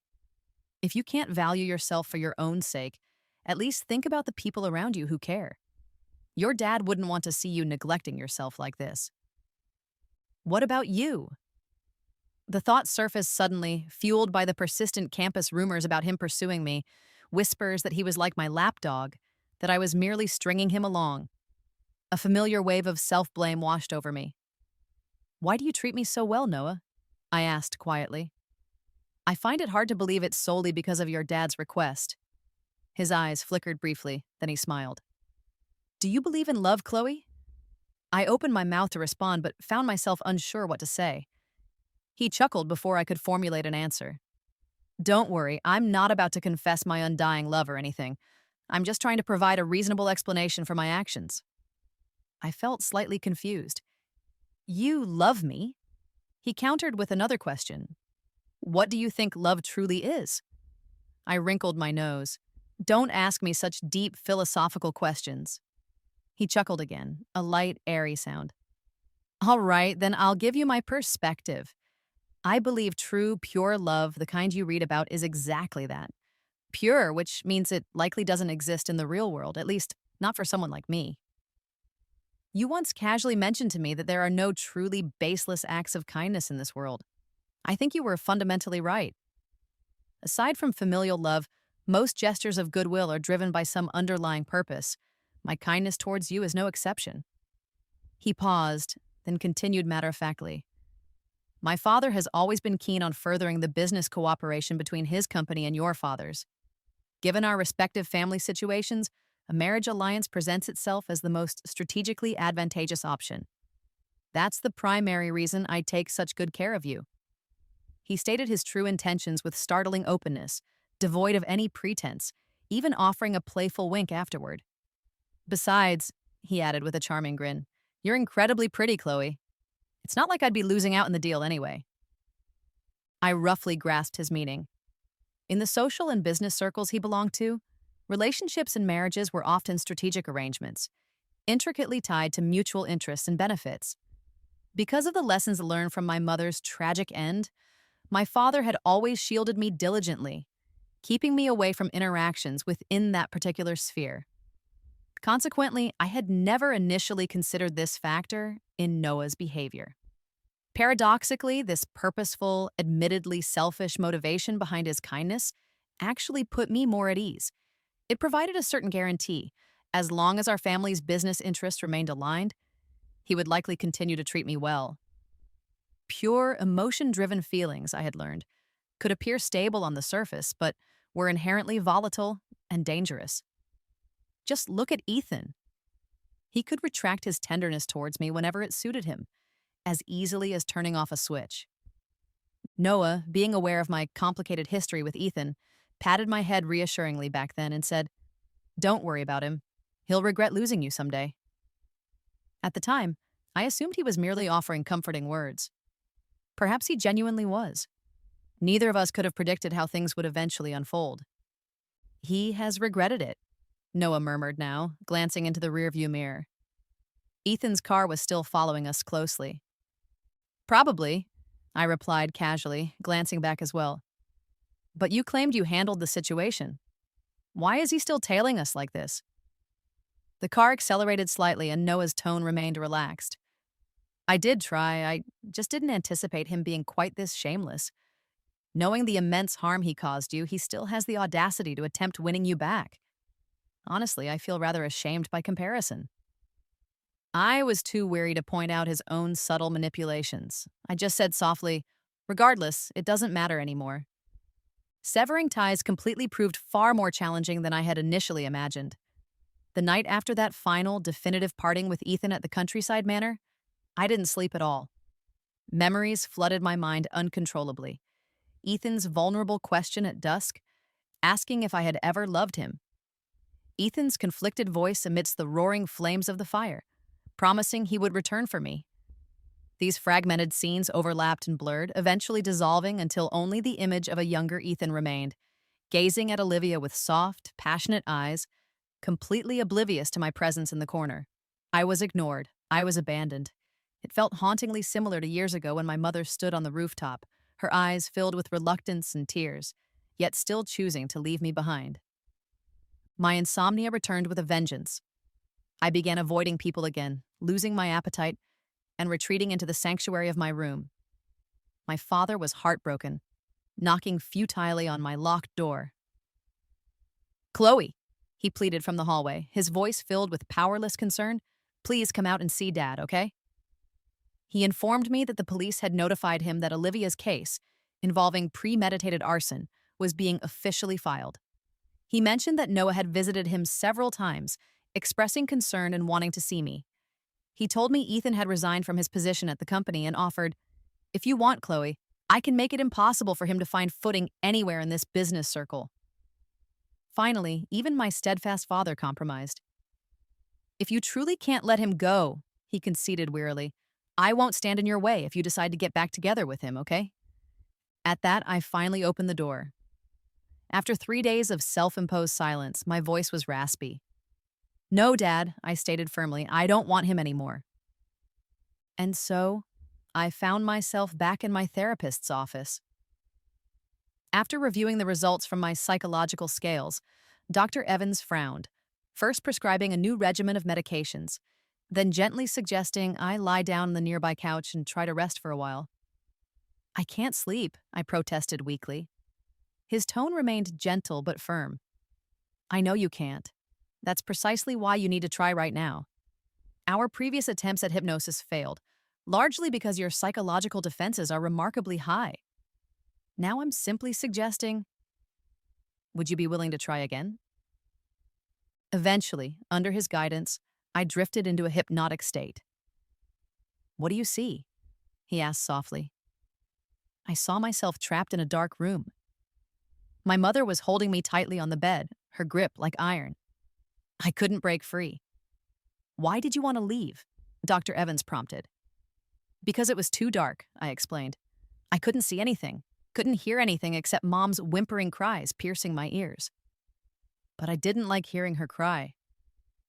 If you can't value yourself for your own sake, at least think about the people around you who care. Your dad wouldn't want to see you neglecting yourself like this." "What about you?" The thought surfaced suddenly, fueled by the persistent campus rumors about him pursuing me, whispers that he was like my lapdog, that I was merely stringing him along. A familiar wave of self-blame washed over me. "Why do you treat me so well, Noah?" I asked quietly. "I find it hard to believe it's solely because of your dad's request." His eyes flickered briefly, then he smiled. "Do you believe in love, Chloe?" I opened my mouth to respond, but found myself unsure what to say. He chuckled before I could formulate an answer. "Don't worry, I'm not about to confess my undying love or anything. I'm just trying to provide a reasonable explanation for my actions." I felt slightly confused. "You love me?" He countered with another question. "What do you think love truly is?" I wrinkled my nose. "Don't ask me such deep philosophical questions." He chuckled again, a light, airy sound. "All right, then I'll give you my perspective. I believe true, pure love, the kind you read about, is exactly that. Pure, which means it likely doesn't exist in the real world, at least not for someone like me. You once casually mentioned to me that there are no truly baseless acts of kindness in this world. I think you were fundamentally right. Aside from familial love, most gestures of goodwill are driven by some underlying purpose. My kindness towards you is no exception." He paused, then continued matter-of-factly. "My father has always been keen on furthering the business cooperation between his company and your father's. Given our respective family situations, a marriage alliance presents itself as the most strategically advantageous option. That's the primary reason I take such good care of you." He stated his true intentions with startling openness, devoid of any pretense, even offering a playful wink afterward. "Besides," he added with a charming grin, "you're incredibly pretty, Chloe. It's not like I'd be losing out in the deal anyway." I roughly grasped his meaning. In the social and business circles he belonged to, relationships and marriages were often strategic arrangements, intricately tied to mutual interests and benefits. Because of the lessons learned from my mother's tragic end, my father had always shielded me diligently, keeping me away from interactions within that particular sphere. Consequently, I had never initially considered this factor in Noah's behavior. Paradoxically, this purposeful, admittedly selfish motivation behind his kindness actually put me more at ease. It provided a certain guarantee. As long as our family's business interests remained aligned, he would likely continue to treat me well. Pure, emotion-driven feelings, I had learned, could appear stable on the surface, but were inherently volatile and dangerous. Just look at Ethan. He could retract his tenderness towards me whenever it suited him, as easily as turning off a switch. Noah, being aware of my complicated history with Ethan, patted my head reassuringly back then and said, "Don't worry about him. He'll regret losing you someday." At the time, I assumed he was merely offering comforting words. Perhaps he genuinely was. Neither of us could have predicted how things would eventually unfold. "He has regretted it," Noah murmured now, glancing into the rearview mirror. Ethan's car was still following us closely. "Probably," I replied casually, glancing back as well. "But you claimed you handled the situation. Why is he still tailing us like this?" The car accelerated slightly and Noah's tone remained relaxed. "I did try. I just didn't anticipate him being quite this shameless. Knowing the immense harm he caused you, he still has the audacity to attempt winning you back. Honestly, I feel rather ashamed by comparison." I was too weary to point out his own subtle manipulations. I just said softly, "Regardless, it doesn't matter anymore." Severing ties completely proved far more challenging than I had initially imagined. The night after that final, definitive parting with Ethan at the Countryside Manor, I didn't sleep at all. Memories flooded my mind uncontrollably. Ethan's vulnerable question at dusk, asking if I had ever loved him. Ethan's conflicted voice amidst the roaring flames of the fire, promising he would return for me. These fragmented scenes overlapped and blurred, eventually dissolving until only the image of a younger Ethan remained, gazing at Olivia with soft, passionate eyes, completely oblivious to my presence in the corner. I was ignored. I was abandoned. It felt hauntingly similar to years ago when my mother stood on the rooftop, her eyes filled with reluctance and tears, yet still choosing to leave me behind. My insomnia returned with a vengeance. I began avoiding people again, losing my appetite, and retreating into the sanctuary of my room. My father was heartbroken, knocking futilely on my locked door. "Chloe," he pleaded from the hallway, his voice filled with powerless concern. "Please come out and see Dad, okay?" He informed me that the police had notified him that Olivia's case, involving premeditated arson, was being officially filed. He mentioned that Noah had visited him several times, expressing concern and wanting to see me. He told me Ethan had resigned from his position at the company and offered, "If you want, Chloe, I can make it impossible for him to find footing anywhere in this business circle." Finally, even my steadfast father compromised. "If you truly can't let him go," he conceded wearily, "I won't stand in your way if you decide to get back together with him, okay?" At that, I finally opened the door. After 3 days of self-imposed silence, my voice was raspy. "No, Dad," I stated firmly, "I don't want him anymore." And so, I found myself back in my therapist's office. After reviewing the results from my psychological scales, Dr. Evans frowned, first prescribing a new regimen of medications, then gently suggesting I lie down on the nearby couch and try to rest for a while. "I can't sleep," I protested weakly. His tone remained gentle but firm. "I know you can't. That's precisely why you need to try right now. Our previous attempts at hypnosis failed, largely because your psychological defenses are remarkably high. Now I'm simply suggesting, would you be willing to try again?" Eventually, under his guidance, I drifted into a hypnotic state. "What do you see?" he asked softly. I saw myself trapped in a dark room. My mother was holding me tightly on the bed, her grip like iron. I couldn't break free. "Why did you want to leave?" Dr. Evans prompted. "Because it was too dark," I explained. "I couldn't see anything, couldn't hear anything except Mom's whimpering cries piercing my ears." But I didn't like hearing her cry.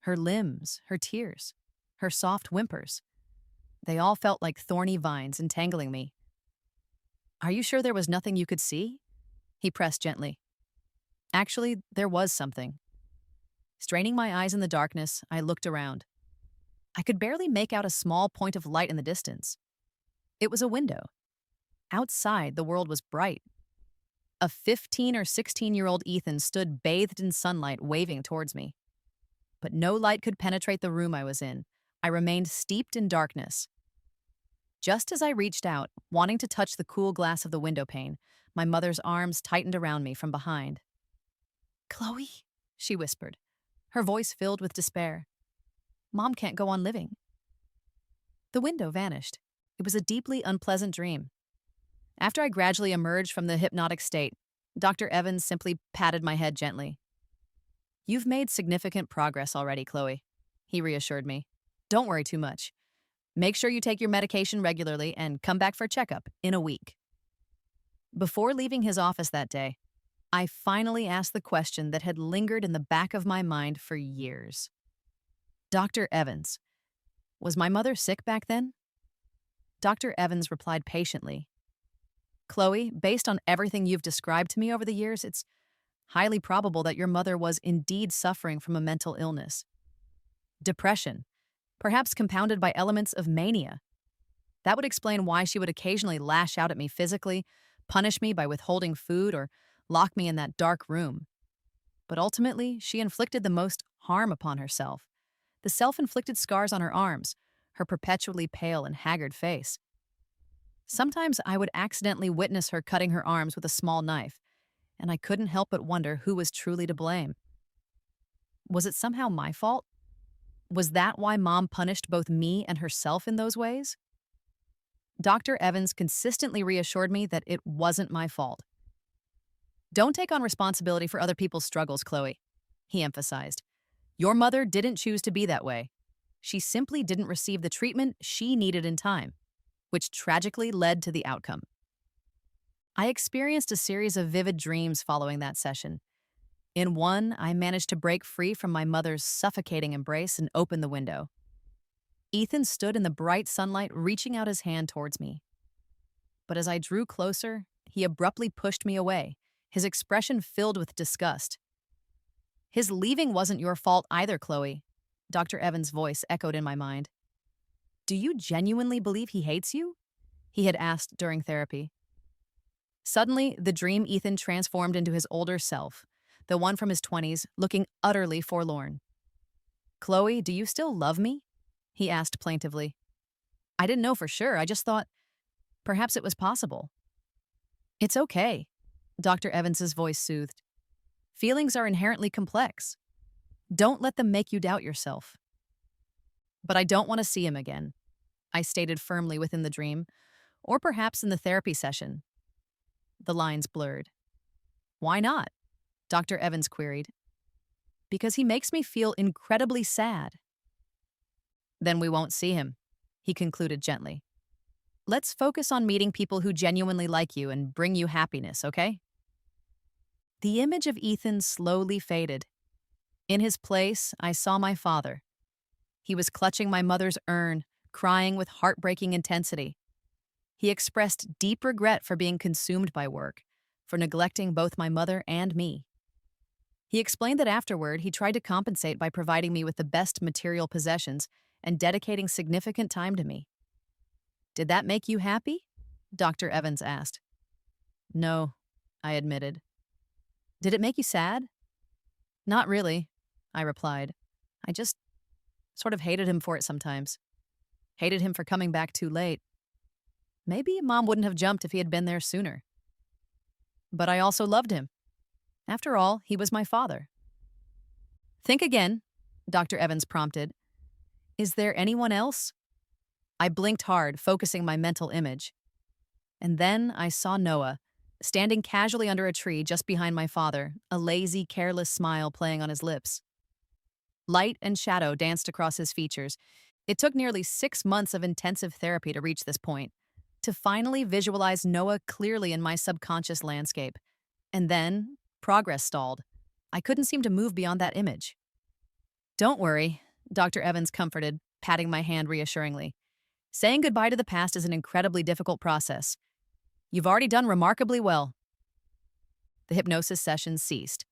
Her limbs, her tears, her soft whimpers. They all felt like thorny vines entangling me. "Are you sure there was nothing you could see?" he pressed gently. Actually, there was something. Straining my eyes in the darkness, I looked around. I could barely make out a small point of light in the distance. It was a window. Outside, the world was bright. A 15 or 16-year-old Ethan stood bathed in sunlight, waving towards me. But no light could penetrate the room I was in. I remained steeped in darkness. Just as I reached out, wanting to touch the cool glass of the window pane, my mother's arms tightened around me from behind. "Chloe," she whispered, her voice filled with despair. "Mom can't go on living." The window vanished. It was a deeply unpleasant dream. After I gradually emerged from the hypnotic state, Dr. Evans simply patted my head gently. "You've made significant progress already, Chloe," he reassured me. "Don't worry too much. Make sure you take your medication regularly and come back for a checkup in a week." Before leaving his office that day, I finally asked the question that had lingered in the back of my mind for years. "Dr. Evans, was my mother sick back then?" Dr. Evans replied patiently, "Chloe, based on everything you've described to me over the years, it's highly probable that your mother was indeed suffering from a mental illness. Depression, perhaps compounded by elements of mania. That would explain why she would occasionally lash out at me physically, punish me by withholding food, or lock me in that dark room. But ultimately, she inflicted the most harm upon herself. The self-inflicted scars on her arms, her perpetually pale and haggard face. Sometimes I would accidentally witness her cutting her arms with a small knife, and I couldn't help but wonder who was truly to blame. Was it somehow my fault? Was that why Mom punished both me and herself in those ways?" Dr. Evans consistently reassured me that it wasn't my fault. "Don't take on responsibility for other people's struggles, Chloe," he emphasized. "Your mother didn't choose to be that way. She simply didn't receive the treatment she needed in time, which tragically led to the outcome." I experienced a series of vivid dreams following that session. In one, I managed to break free from my mother's suffocating embrace and open the window. Ethan stood in the bright sunlight, reaching out his hand towards me. But as I drew closer, he abruptly pushed me away, his expression filled with disgust. "His leaving wasn't your fault either, Chloe," Dr. Evans' voice echoed in my mind. "Do you genuinely believe he hates you? he had asked during therapy. Suddenly, the dream Ethan transformed into his older self, the one from his 20s, looking utterly forlorn. "Chloe, do you still love me?" he asked plaintively. I didn't know for sure. I just thought perhaps it was possible. "It's okay," Dr. Evans's voice soothed. "Feelings are inherently complex. Don't let them make you doubt yourself." "But I don't want to see him again," I stated firmly within the dream, or perhaps in the therapy session. The lines blurred. "Why not?" Dr. Evans queried. "Because he makes me feel incredibly sad." "Then we won't see him," he concluded gently. "Let's focus on meeting people who genuinely like you and bring you happiness, okay?" The image of Ethan slowly faded. In his place, I saw my father. He was clutching my mother's urn, crying with heartbreaking intensity. He expressed deep regret for being consumed by work, for neglecting both my mother and me. He explained that afterward, he tried to compensate by providing me with the best material possessions and dedicating significant time to me. "Did that make you happy?" Dr. Evans asked. "No," I admitted. "Did it make you sad?" "Not really," I replied. "I just sort of hated him for it sometimes. Hated him for coming back too late. Maybe Mom wouldn't have jumped if he had been there sooner. But I also loved him. After all, he was my father." "Think again," Dr. Evans prompted. "Is there anyone else?" I blinked hard, focusing my mental image. And then I saw Noah, standing casually under a tree just behind my father, a lazy, careless smile playing on his lips. Light and shadow danced across his features. It took nearly 6 months of intensive therapy to reach this point, to finally visualize Noah clearly in my subconscious landscape. And then, progress stalled. I couldn't seem to move beyond that image. "Don't worry," Dr. Evans comforted, patting my hand reassuringly. "Saying goodbye to the past is an incredibly difficult process. You've already done remarkably well." The hypnosis session ceased.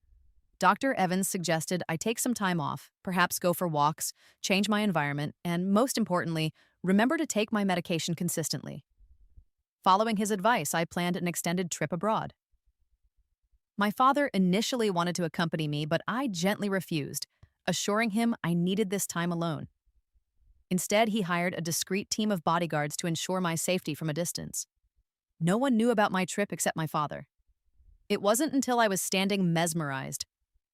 Dr. Evans suggested I take some time off, perhaps go for walks, change my environment, and most importantly, remember to take my medication consistently. Following his advice, I planned an extended trip abroad. My father initially wanted to accompany me, but I gently refused, assuring him I needed this time alone. Instead, he hired a discreet team of bodyguards to ensure my safety from a distance. No one knew about my trip except my father. It wasn't until I was standing mesmerized,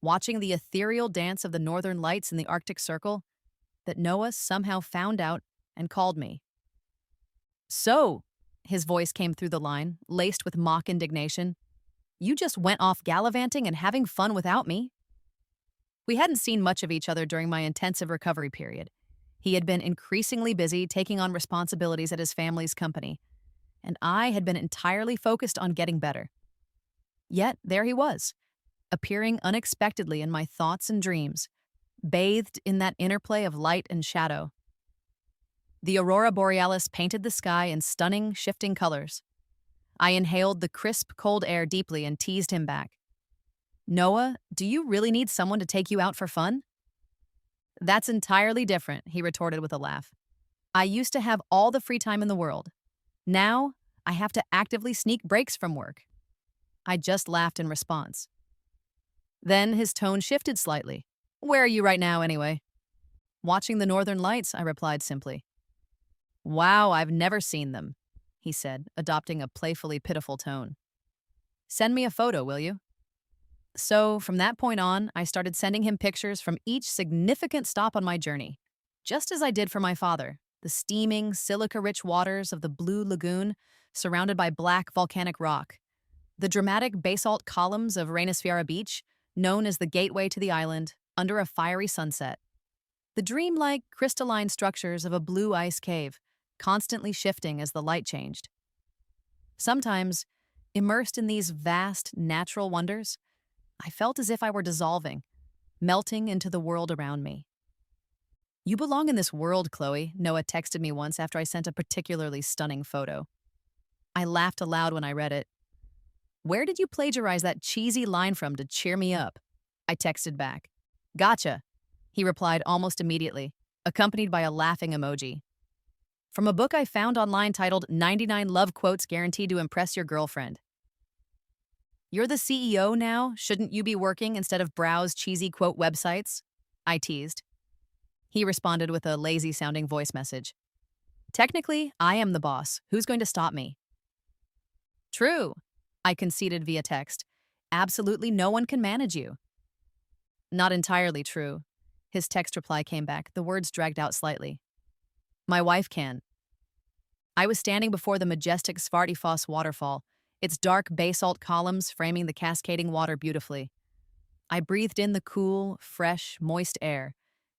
watching the ethereal dance of the northern lights in the Arctic Circle, that Noah somehow found out and called me. "So," his voice came through the line, laced with mock indignation, "you just went off gallivanting and having fun without me?" We hadn't seen much of each other during my intensive recovery period. He had been increasingly busy taking on responsibilities at his family's company, and I had been entirely focused on getting better. Yet there he was, appearing unexpectedly in my thoughts and dreams, bathed in that interplay of light and shadow. The aurora borealis painted the sky in stunning, shifting colors. I inhaled the crisp, cold air deeply and teased him back. "Noah, do you really need someone to take you out for fun?" "That's entirely different," he retorted with a laugh. "I used to have all the free time in the world. Now, I have to actively sneak breaks from work." I just laughed in response. Then his tone shifted slightly. "Where are you right now, anyway?" "Watching the northern lights," I replied simply. "Wow, I've never seen them," he said, adopting a playfully pitiful tone. "Send me a photo, will you?" So, from that point on, I started sending him pictures from each significant stop on my journey, just as I did for my father, the steaming, silica-rich waters of the Blue Lagoon, surrounded by black volcanic rock, the dramatic basalt columns of Reynisfjara Beach, known as the gateway to the island, under a fiery sunset, the dreamlike, crystalline structures of a blue ice cave, constantly shifting as the light changed. Sometimes, immersed in these vast, natural wonders, I felt as if I were dissolving, melting into the world around me. "You belong in this world, Chloe," Noah texted me once after I sent a particularly stunning photo. I laughed aloud when I read it. "Where did you plagiarize that cheesy line from to cheer me up?" I texted back. "Gotcha," he replied almost immediately, accompanied by a laughing emoji. From a book I found online titled 99 Love Quotes Guaranteed to Impress Your Girlfriend. You're the CEO now? Shouldn't you be working instead of browse cheesy quote websites? I teased. He responded with a lazy sounding voice message. Technically, I am the boss. Who's going to stop me? True, I conceded via text. Absolutely no one can manage you. Not entirely true. His text reply came back, the words dragged out slightly. My wife can. I was standing before the majestic Svartifoss waterfall, its dark basalt columns framing the cascading water beautifully. I breathed in the cool, fresh, moist air,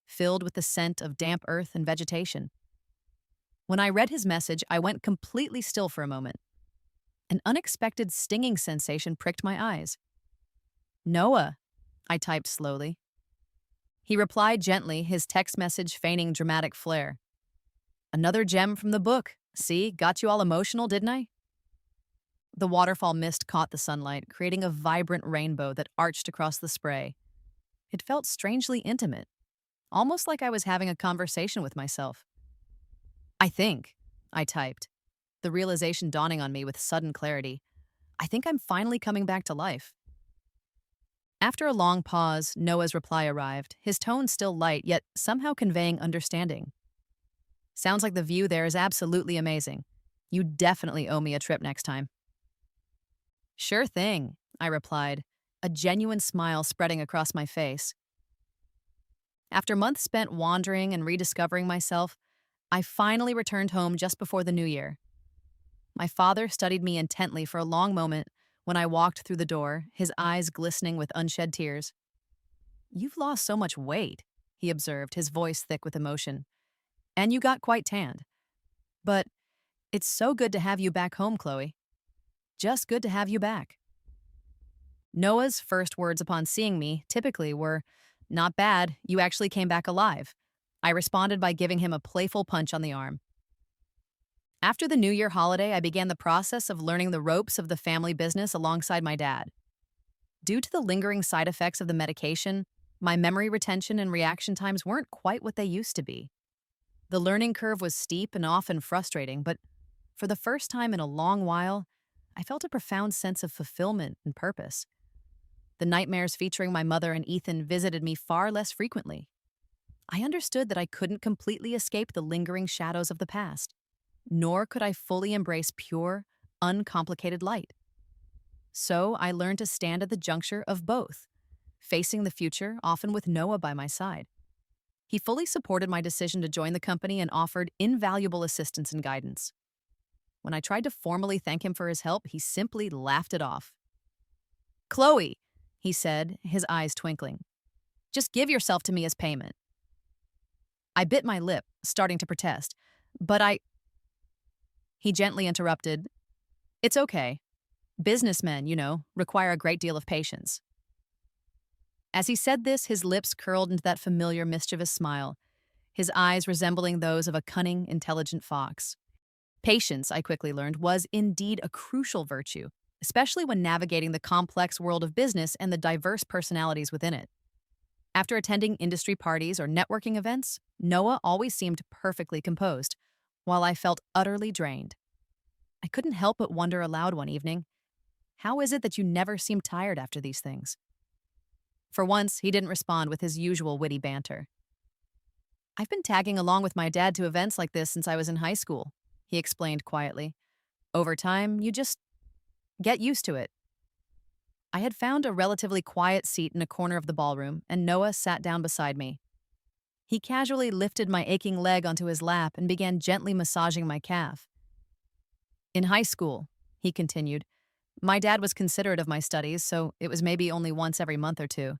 filled with the scent of damp earth and vegetation. When I read his message, I went completely still for a moment. An unexpected stinging sensation pricked my eyes. Noah, I typed slowly. He replied gently, his text message feigning dramatic flair. Another gem from the book. See, got you all emotional, didn't I? The waterfall mist caught the sunlight, creating a vibrant rainbow that arched across the spray. It felt strangely intimate, almost like I was having a conversation with myself. I typed, the realization dawning on me with sudden clarity. I think I'm finally coming back to life. After a long pause, Noah's reply arrived, his tone still light, yet somehow conveying understanding. Sounds like the view there is absolutely amazing. You definitely owe me a trip next time. Sure thing, I replied, a genuine smile spreading across my face. After months spent wandering and rediscovering myself, I finally returned home just before the new year. My father studied me intently for a long moment when I walked through the door, his eyes glistening with unshed tears. You've lost so much weight, he observed, his voice thick with emotion. And you got quite tanned. But it's so good to have you back home, Chloe. Just good to have you back. Noah's first words upon seeing me typically were, not bad, you actually came back alive. I responded by giving him a playful punch on the arm. After the New Year holiday, I began the process of learning the ropes of the family business alongside my dad. Due to the lingering side effects of the medication, my memory retention and reaction times weren't quite what they used to be. The learning curve was steep and often frustrating, but for the first time in a long while, I felt a profound sense of fulfillment and purpose. The nightmares featuring my mother and Ethan visited me far less frequently. I understood that I couldn't completely escape the lingering shadows of the past, nor could I fully embrace pure, uncomplicated light. So I learned to stand at the juncture of both, facing the future, often with Noah by my side. He fully supported my decision to join the company and offered invaluable assistance and guidance. When I tried to formally thank him for his help, he simply laughed it off. Chloe, he said, his eyes twinkling, just give yourself to me as payment. I bit my lip, starting to protest, but He gently interrupted, it's okay. Businessmen, require a great deal of patience. As he said this, his lips curled into that familiar mischievous smile, his eyes resembling those of a cunning, intelligent fox. Patience, I quickly learned, was indeed a crucial virtue, especially when navigating the complex world of business and the diverse personalities within it. After attending industry parties or networking events, Noah always seemed perfectly composed, while I felt utterly drained. I couldn't help but wonder aloud one evening, how is it that you never seem tired after these things? For once, he didn't respond with his usual witty banter. I've been tagging along with my dad to events like this since I was in high school, he explained quietly. Over time, you just get used to it. I had found a relatively quiet seat in a corner of the ballroom, and Noah sat down beside me. He casually lifted my aching leg onto his lap and began gently massaging my calf. In high school, he continued, my dad was considerate of my studies, so it was maybe only once every month or two.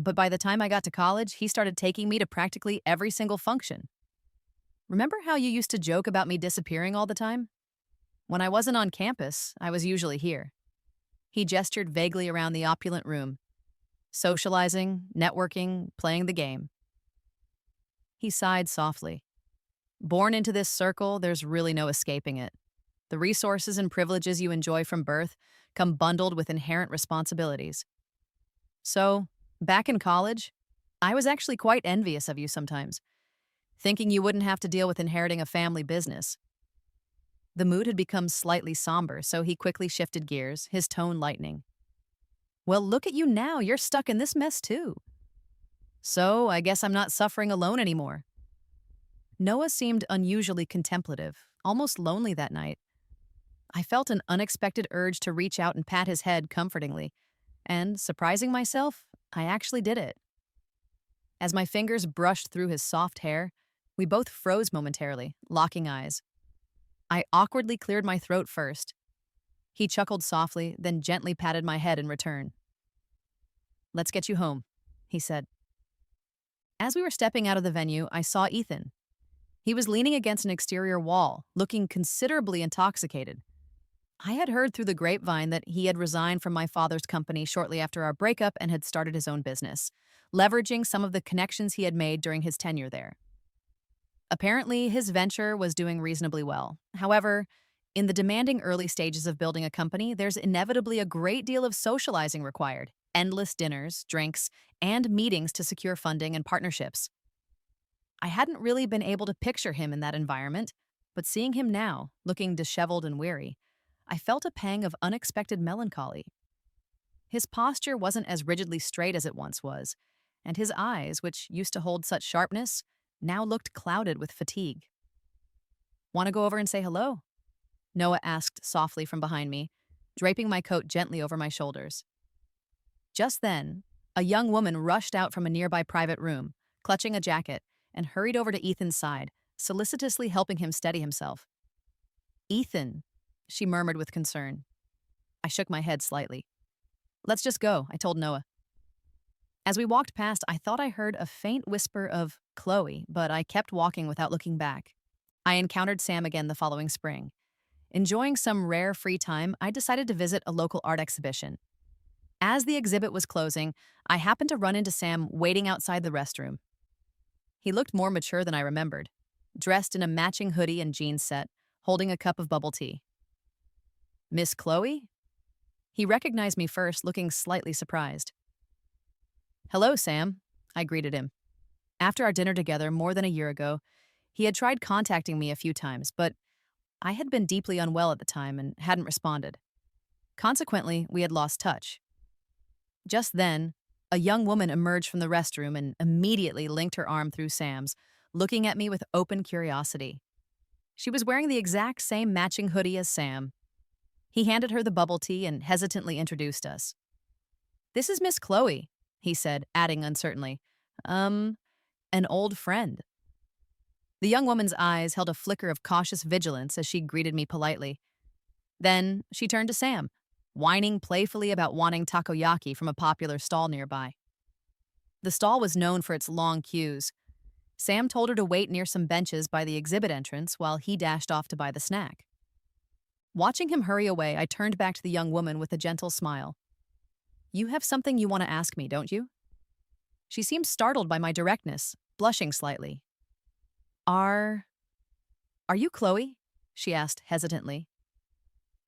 But by the time I got to college, he started taking me to practically every single function. Remember how you used to joke about me disappearing all the time? When I wasn't on campus, I was usually here. He gestured vaguely around the opulent room, socializing, networking, playing the game. He sighed softly. Born into this circle, there's really no escaping it. The resources and privileges you enjoy from birth come bundled with inherent responsibilities. So, back in college, I was actually quite envious of you sometimes. thinking you wouldn't have to deal with inheriting a family business. The mood had become slightly somber, so he quickly shifted gears, his tone lightening. Well, look at you now. You're stuck in this mess too. So, I guess I'm not suffering alone anymore. Noah seemed unusually contemplative, almost lonely that night. I felt an unexpected urge to reach out and pat his head comfortingly, and, surprising myself, I actually did it. As my fingers brushed through his soft hair, we both froze momentarily, locking eyes. I awkwardly cleared my throat first. He chuckled softly, then gently patted my head in return. "Let's get you home," he said. As we were stepping out of the venue, I saw Ethan. He was leaning against an exterior wall, looking considerably intoxicated. I had heard through the grapevine that he had resigned from my father's company shortly after our breakup and had started his own business, leveraging some of the connections he had made during his tenure there. Apparently, his venture was doing reasonably well. However, in the demanding early stages of building a company, there's inevitably a great deal of socializing required, endless dinners, drinks, and meetings to secure funding and partnerships. I hadn't really been able to picture him in that environment, but seeing him now, looking disheveled and weary, I felt a pang of unexpected melancholy. His posture wasn't as rigidly straight as it once was, and his eyes, which used to hold such sharpness, now looked clouded with fatigue. "Want to go over and say hello?" Noah asked softly from behind me, draping my coat gently over my shoulders. Just then, a young woman rushed out from a nearby private room, clutching a jacket, and hurried over to Ethan's side, solicitously helping him steady himself. "Ethan," she murmured with concern. I shook my head slightly. "Let's just go," I told Noah. As we walked past, I thought I heard a faint whisper of Chloe, but I kept walking without looking back. I encountered Sam again the following spring. Enjoying some rare free time, I decided to visit a local art exhibition. As the exhibit was closing, I happened to run into Sam waiting outside the restroom. He looked more mature than I remembered, dressed in a matching hoodie and jeans set, holding a cup of bubble tea. "Miss Chloe?" He recognized me first, looking slightly surprised. "Hello, Sam," I greeted him. After our dinner together more than a year ago, he had tried contacting me a few times, but I had been deeply unwell at the time and hadn't responded. Consequently, we had lost touch. Just then, a young woman emerged from the restroom and immediately linked her arm through Sam's, looking at me with open curiosity. She was wearing the exact same matching hoodie as Sam. He handed her the bubble tea and hesitantly introduced us. "This is Miss Chloe," he said, adding uncertainly. An old friend." The young woman's eyes held a flicker of cautious vigilance as she greeted me politely. Then she turned to Sam, whining playfully about wanting takoyaki from a popular stall nearby. The stall was known for its long queues. Sam told her to wait near some benches by the exhibit entrance while he dashed off to buy the snack. Watching him hurry away, I turned back to the young woman with a gentle smile. "You have something you want to ask me, don't you?" She seemed startled by my directness, blushing slightly. Are you Chloe?" she asked hesitantly.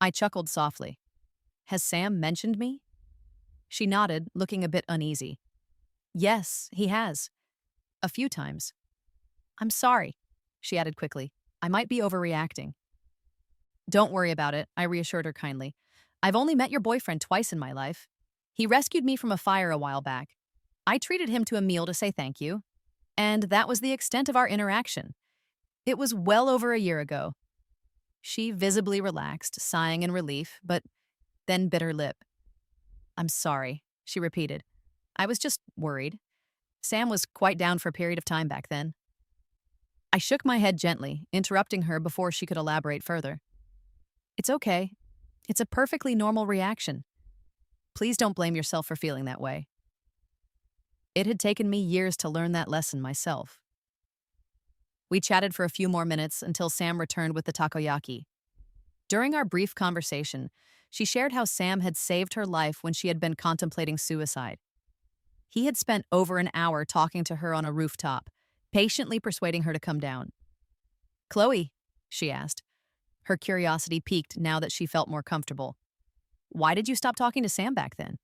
I chuckled softly. "Has Sam mentioned me?" She nodded, looking a bit uneasy. "Yes, he has. A few times." "I'm sorry," she added quickly. "I might be overreacting." "Don't worry about it," I reassured her kindly. "I've only met your boyfriend twice in my life. He rescued me from a fire a while back. I treated him to a meal to say thank you. And that was the extent of our interaction. It was well over a year ago." She visibly relaxed, sighing in relief, but then bit her lip. "I'm sorry," she repeated. "I was just worried. Sam was quite down for a period of time back then." I shook my head gently, interrupting her before she could elaborate further. "It's okay. It's a perfectly normal reaction. Please don't blame yourself for feeling that way." It had taken me years to learn that lesson myself. We chatted for a few more minutes until Sam returned with the takoyaki. During our brief conversation, she shared how Sam had saved her life when she had been contemplating suicide. He had spent over an hour talking to her on a rooftop, patiently persuading her to come down. "Chloe," she asked. Her curiosity piqued now that she felt more comfortable. "Why did you stop talking to Sam back then?"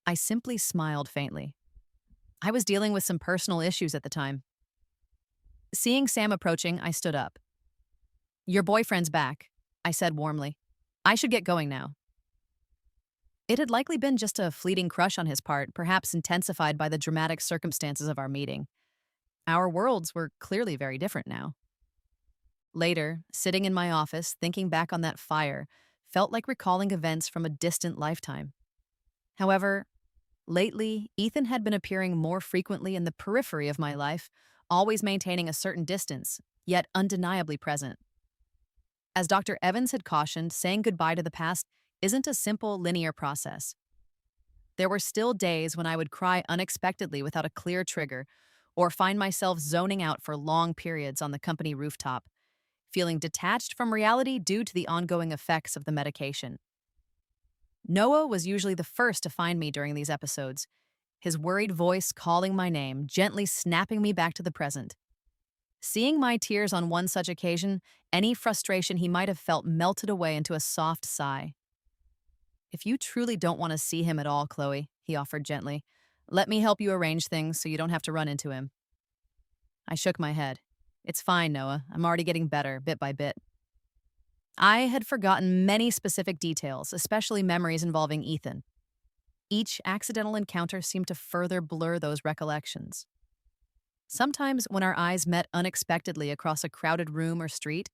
I simply smiled faintly. "I was dealing with some personal issues at the time." Seeing Sam approaching, I stood up. "Your boyfriend's back," I said warmly. "I should get going now." It had likely been just a fleeting crush on his part, perhaps intensified by the dramatic circumstances of our meeting. Our worlds were clearly very different now. Later, sitting in my office, thinking back on that fire, felt like recalling events from a distant lifetime. However, lately, Ethan had been appearing more frequently in the periphery of my life, always maintaining a certain distance, yet undeniably present. As Dr. Evans had cautioned, saying goodbye to the past isn't a simple, linear process. There were still days when I would cry unexpectedly without a clear trigger, or find myself zoning out for long periods on the company rooftop, feeling detached from reality due to the ongoing effects of the medication. Noah was usually the first to find me during these episodes, his worried voice calling my name, gently snapping me back to the present. Seeing my tears on one such occasion, any frustration he might have felt melted away into a soft sigh. "If you truly don't want to see him at all, Chloe," he offered gently, "let me help you arrange things so you don't have to run into him." I shook my head. "It's fine, Noah. I'm already getting better, bit by bit." I had forgotten many specific details, especially memories involving Ethan. Each accidental encounter seemed to further blur those recollections. Sometimes, when our eyes met unexpectedly across a crowded room or street,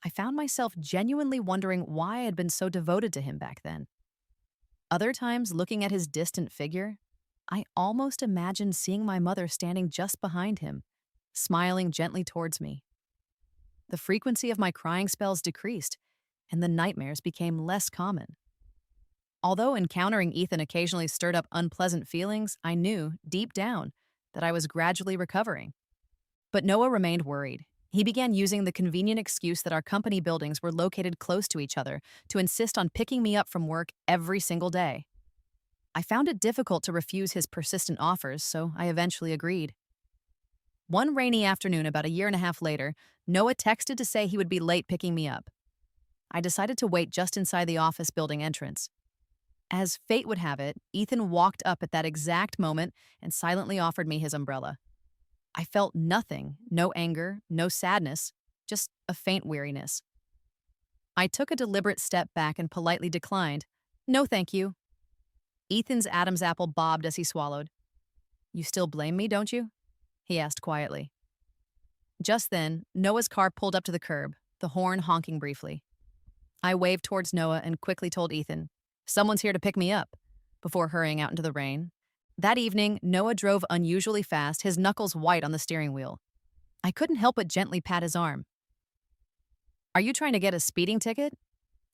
I found myself genuinely wondering why I had been so devoted to him back then. Other times, looking at his distant figure, I almost imagined seeing my mother standing just behind him, smiling gently towards me. The frequency of my crying spells decreased, and the nightmares became less common. Although encountering Ethan occasionally stirred up unpleasant feelings, I knew, deep down, that I was gradually recovering. But Noah remained worried. He began using the convenient excuse that our company buildings were located close to each other to insist on picking me up from work every single day. I found it difficult to refuse his persistent offers, so I eventually agreed. One rainy afternoon, about a year and a half later, Noah texted to say he would be late picking me up. I decided to wait just inside the office building entrance. As fate would have it, Ethan walked up at that exact moment and silently offered me his umbrella. I felt nothing, no anger, no sadness, just a faint weariness. I took a deliberate step back and politely declined. "No, thank you." Ethan's Adam's apple bobbed as he swallowed. "You still blame me, don't you?" he asked quietly. Just then, Noah's car pulled up to the curb, the horn honking briefly. I waved towards Noah and quickly told Ethan, "Someone's here to pick me up," before hurrying out into the rain. That evening, Noah drove unusually fast, his knuckles white on the steering wheel. I couldn't help but gently pat his arm. "Are you trying to get a speeding ticket?"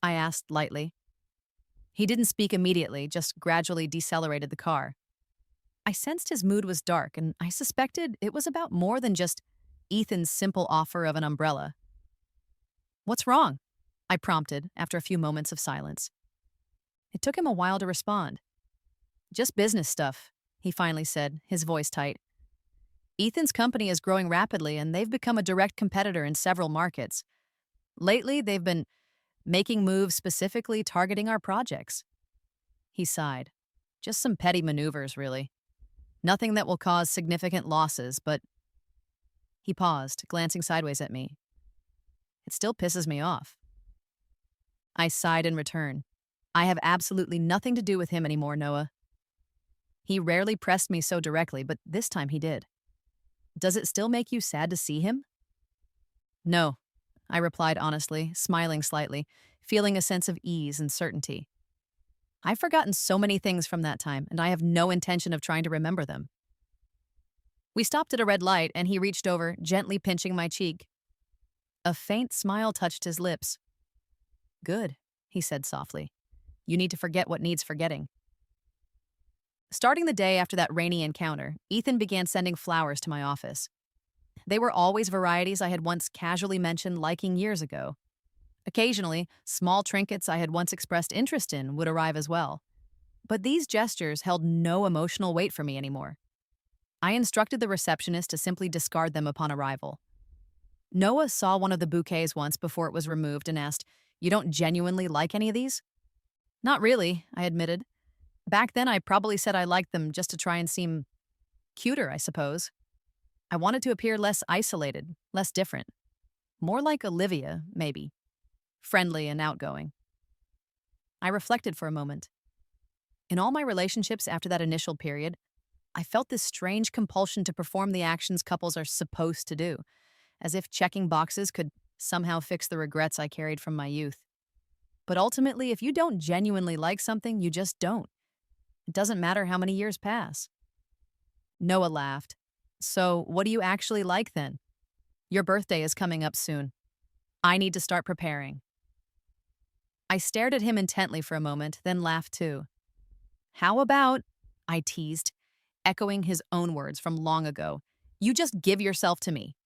I asked lightly. He didn't speak immediately, just gradually decelerated the car. I sensed his mood was dark, and I suspected it was about more than just Ethan's simple offer of an umbrella. "What's wrong?" I prompted after a few moments of silence. It took him a while to respond. "Just business stuff," he finally said, his voice tight. "Ethan's company is growing rapidly, and they've become a direct competitor in several markets. Lately, they've been making moves specifically targeting our projects." He sighed. "Just some petty maneuvers, really. Nothing that will cause significant losses, but—" He paused, glancing sideways at me. "It still pisses me off." I sighed in return. "I have absolutely nothing to do with him anymore, Noah." He rarely pressed me so directly, but this time he did. "Does it still make you sad to see him?" "No," I replied honestly, smiling slightly, feeling a sense of ease and certainty. "I've forgotten so many things from that time, and I have no intention of trying to remember them." We stopped at a red light, and he reached over, gently pinching my cheek. A faint smile touched his lips. "Good," he said softly. "You need to forget what needs forgetting." Starting the day after that rainy encounter, Ethan began sending flowers to my office. They were always varieties I had once casually mentioned liking years ago. Occasionally, small trinkets I had once expressed interest in would arrive as well. But these gestures held no emotional weight for me anymore. I instructed the receptionist to simply discard them upon arrival. Noah saw one of the bouquets once before it was removed and asked, "You don't genuinely like any of these?" "Not really," I admitted. "Back then I probably said I liked them just to try and seem cuter, I suppose." I wanted to appear less isolated, less different. More like Olivia, maybe. Friendly and outgoing. I reflected for a moment. In all my relationships after that initial period, I felt this strange compulsion to perform the actions couples are supposed to do, as if checking boxes could somehow fix the regrets I carried from my youth. But ultimately, if you don't genuinely like something, you just don't. It doesn't matter how many years pass. Noah laughed. So, what do you actually like then? Your birthday is coming up soon. I need to start preparing. I stared at him intently for a moment, then laughed too. How about, I teased, echoing his own words from long ago, you just give yourself to me.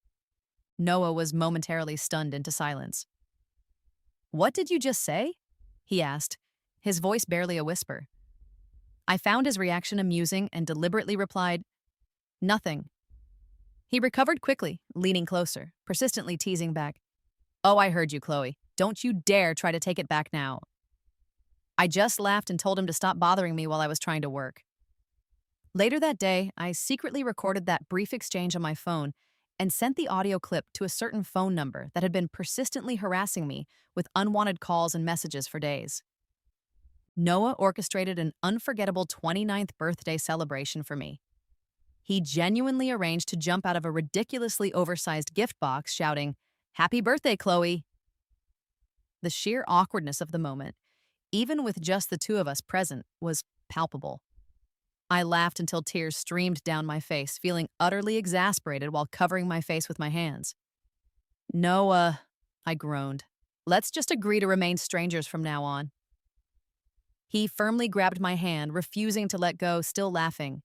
Noah was momentarily stunned into silence. What did you just say? He asked, his voice barely a whisper. I found his reaction amusing and deliberately replied, nothing. He recovered quickly, leaning closer, persistently teasing back. Oh, I heard you, Chloe. Don't you dare try to take it back now. I just laughed and told him to stop bothering me while I was trying to work. Later that day, I secretly recorded that brief exchange on my phone and sent the audio clip to a certain phone number that had been persistently harassing me with unwanted calls and messages for days. Noah orchestrated an unforgettable 29th birthday celebration for me. He genuinely arranged to jump out of a ridiculously oversized gift box, shouting, "Happy birthday, Chloe!" The sheer awkwardness of the moment, even with just the two of us present, was palpable. I laughed until tears streamed down my face, feeling utterly exasperated while covering my face with my hands. Noah, I groaned. Let's just agree to remain strangers from now on. He firmly grabbed my hand, refusing to let go, still laughing.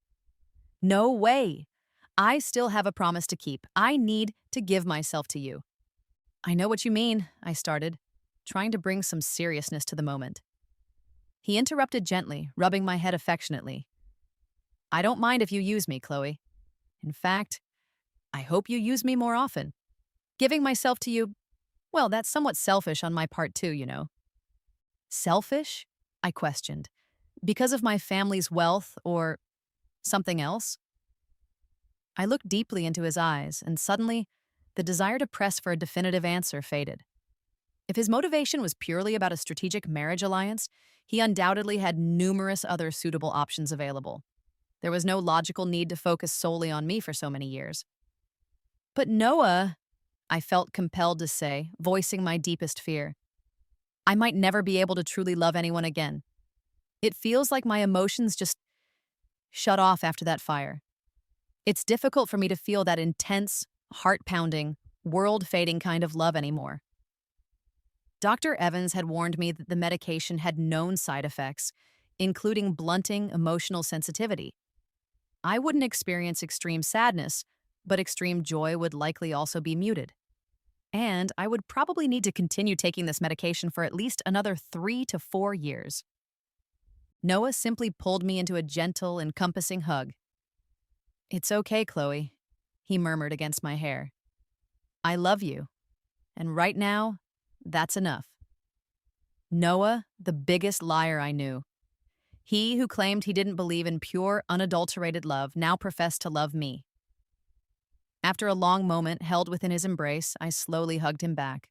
No way. I still have a promise to keep. I need to give myself to you. I know what you mean, I started, trying to bring some seriousness to the moment. He interrupted gently, rubbing my head affectionately. I don't mind if you use me, Chloe. In fact, I hope you use me more often. Giving myself to you, well, that's somewhat selfish on my part too, you know. Selfish? I questioned. Because of my family's wealth or something else? I looked deeply into his eyes, and suddenly, the desire to press for a definitive answer faded. If his motivation was purely about a strategic marriage alliance, he undoubtedly had numerous other suitable options available. There was no logical need to focus solely on me for so many years. But Noah, I felt compelled to say, voicing my deepest fear. I might never be able to truly love anyone again. It feels like my emotions just shut off after that fire. It's difficult for me to feel that intense, heart-pounding, world-fading kind of love anymore. Dr. Evans had warned me that the medication had known side effects, including blunting emotional sensitivity. I wouldn't experience extreme sadness, but extreme joy would likely also be muted. And I would probably need to continue taking this medication for at least another 3 to 4 years. Noah simply pulled me into a gentle, encompassing hug. It's okay, Chloe, he murmured against my hair. I love you, and right now, that's enough. Noah, the biggest liar I knew. He who claimed he didn't believe in pure, unadulterated love now professed to love me. After a long moment held within his embrace, I slowly hugged him back.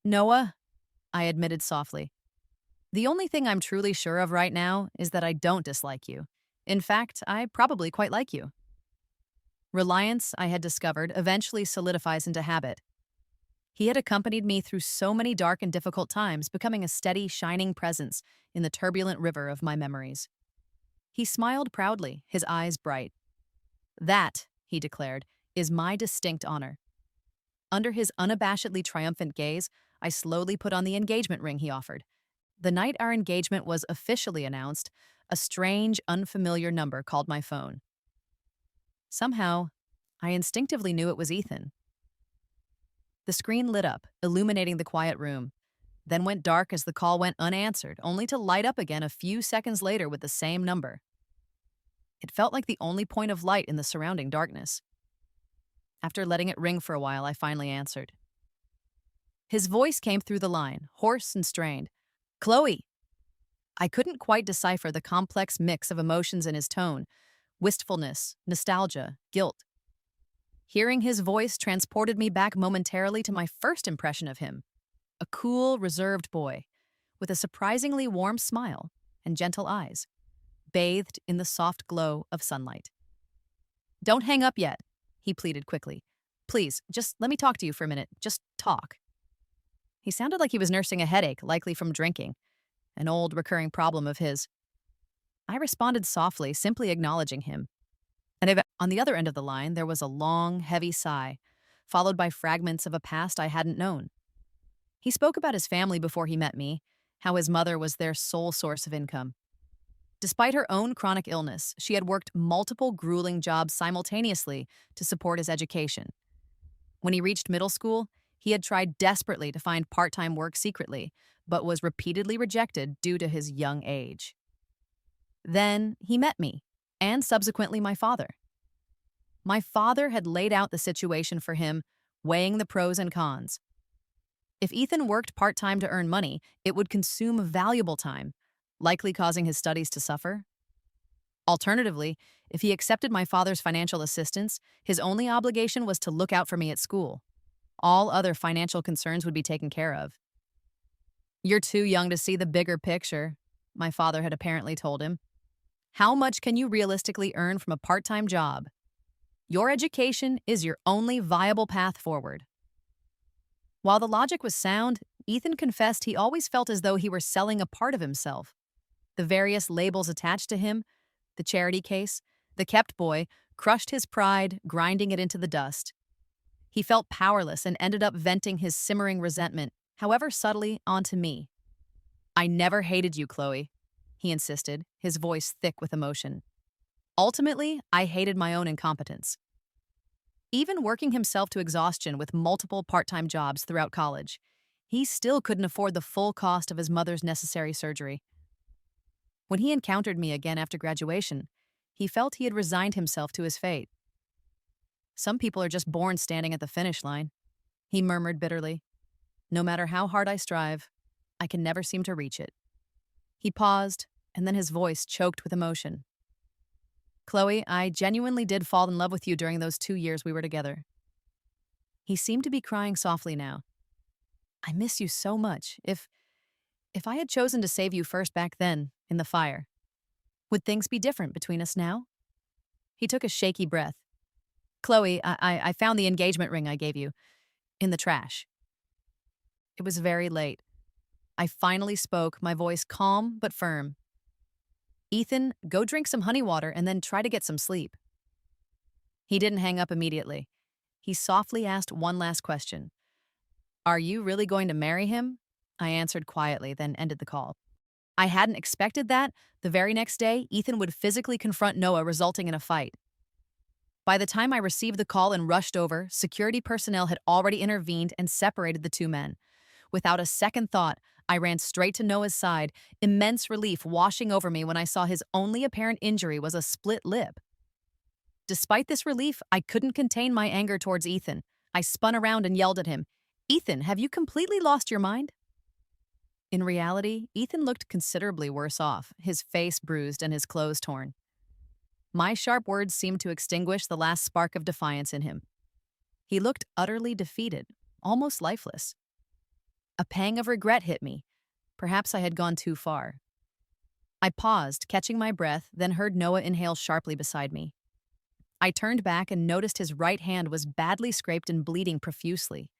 Noah, I admitted softly, the only thing I'm truly sure of right now is that I don't dislike you. In fact, I probably quite like you. Reliance, I had discovered, eventually solidifies into habit. He had accompanied me through so many dark and difficult times, becoming a steady, shining presence in the turbulent river of my memories. He smiled proudly, his eyes bright. That, he declared, is my distinct honor. Under his unabashedly triumphant gaze, I slowly put on the engagement ring he offered. The night our engagement was officially announced, a strange, unfamiliar number called my phone. Somehow, I instinctively knew it was Ethan. The screen lit up, illuminating the quiet room, then went dark as the call went unanswered, only to light up again a few seconds later with the same number. It felt like the only point of light in the surrounding darkness. After letting it ring for a while, I finally answered. His voice came through the line, hoarse and strained. Chloe! I couldn't quite decipher the complex mix of emotions in his tone, wistfulness, nostalgia, guilt. Hearing his voice transported me back momentarily to my first impression of him. A cool, reserved boy, with a surprisingly warm smile and gentle eyes, bathed in the soft glow of sunlight. "Don't hang up yet," he pleaded quickly. "Please, just let me talk to you for a minute. Just talk." He sounded like he was nursing a headache, likely from drinking, an old recurring problem of his. I responded softly, simply acknowledging him. On the other end of the line, there was a long, heavy sigh, followed by fragments of a past I hadn't known. He spoke about his family before he met me, how his mother was their sole source of income. Despite her own chronic illness, she had worked multiple grueling jobs simultaneously to support his education. When he reached middle school, he had tried desperately to find part-time work secretly, but was repeatedly rejected due to his young age. Then he met me, and subsequently my father. My father had laid out the situation for him, weighing the pros and cons. If Ethan worked part-time to earn money, it would consume valuable time, likely causing his studies to suffer. Alternatively, if he accepted my father's financial assistance, his only obligation was to look out for me at school. All other financial concerns would be taken care of. "You're too young to see the bigger picture," my father had apparently told him. "How much can you realistically earn from a part-time job? Your education is your only viable path forward." While the logic was sound, Ethan confessed he always felt as though he were selling a part of himself. The various labels attached to him, the charity case, the kept boy, crushed his pride, grinding it into the dust. He felt powerless and ended up venting his simmering resentment, however subtly, onto me. "I never hated you, Chloe," he insisted, his voice thick with emotion. "Ultimately, I hated my own incompetence." Even working himself to exhaustion with multiple part-time jobs throughout college, he still couldn't afford the full cost of his mother's necessary surgery. When he encountered me again after graduation, he felt he had resigned himself to his fate. "Some people are just born standing at the finish line," he murmured bitterly. "No matter how hard I strive, I can never seem to reach it." He paused, and then his voice choked with emotion. "Chloe, I genuinely did fall in love with you during those 2 years we were together." He seemed to be crying softly now. "I miss you so much. If I had chosen to save you first back then, in the fire, would things be different between us now?" He took a shaky breath. "Chloe, I found the engagement ring I gave you in the trash." It was very late. I finally spoke, my voice calm but firm. "Ethan, go drink some honey water and then try to get some sleep." He didn't hang up immediately. He softly asked one last question. "Are you really going to marry him?" I answered quietly, then ended the call. I hadn't expected that. The very next day, Ethan would physically confront Noah, resulting in a fight. By the time I received the call and rushed over, security personnel had already intervened and separated the two men. Without a second thought, I ran straight to Noah's side, immense relief washing over me when I saw his only apparent injury was a split lip. Despite this relief, I couldn't contain my anger towards Ethan. I spun around and yelled at him, "Ethan, have you completely lost your mind?" In reality, Ethan looked considerably worse off, his face bruised and his clothes torn. My sharp words seemed to extinguish the last spark of defiance in him. He looked utterly defeated, almost lifeless. A pang of regret hit me. Perhaps I had gone too far. I paused, catching my breath, then heard Noah inhale sharply beside me. I turned back and noticed his right hand was badly scraped and bleeding profusely.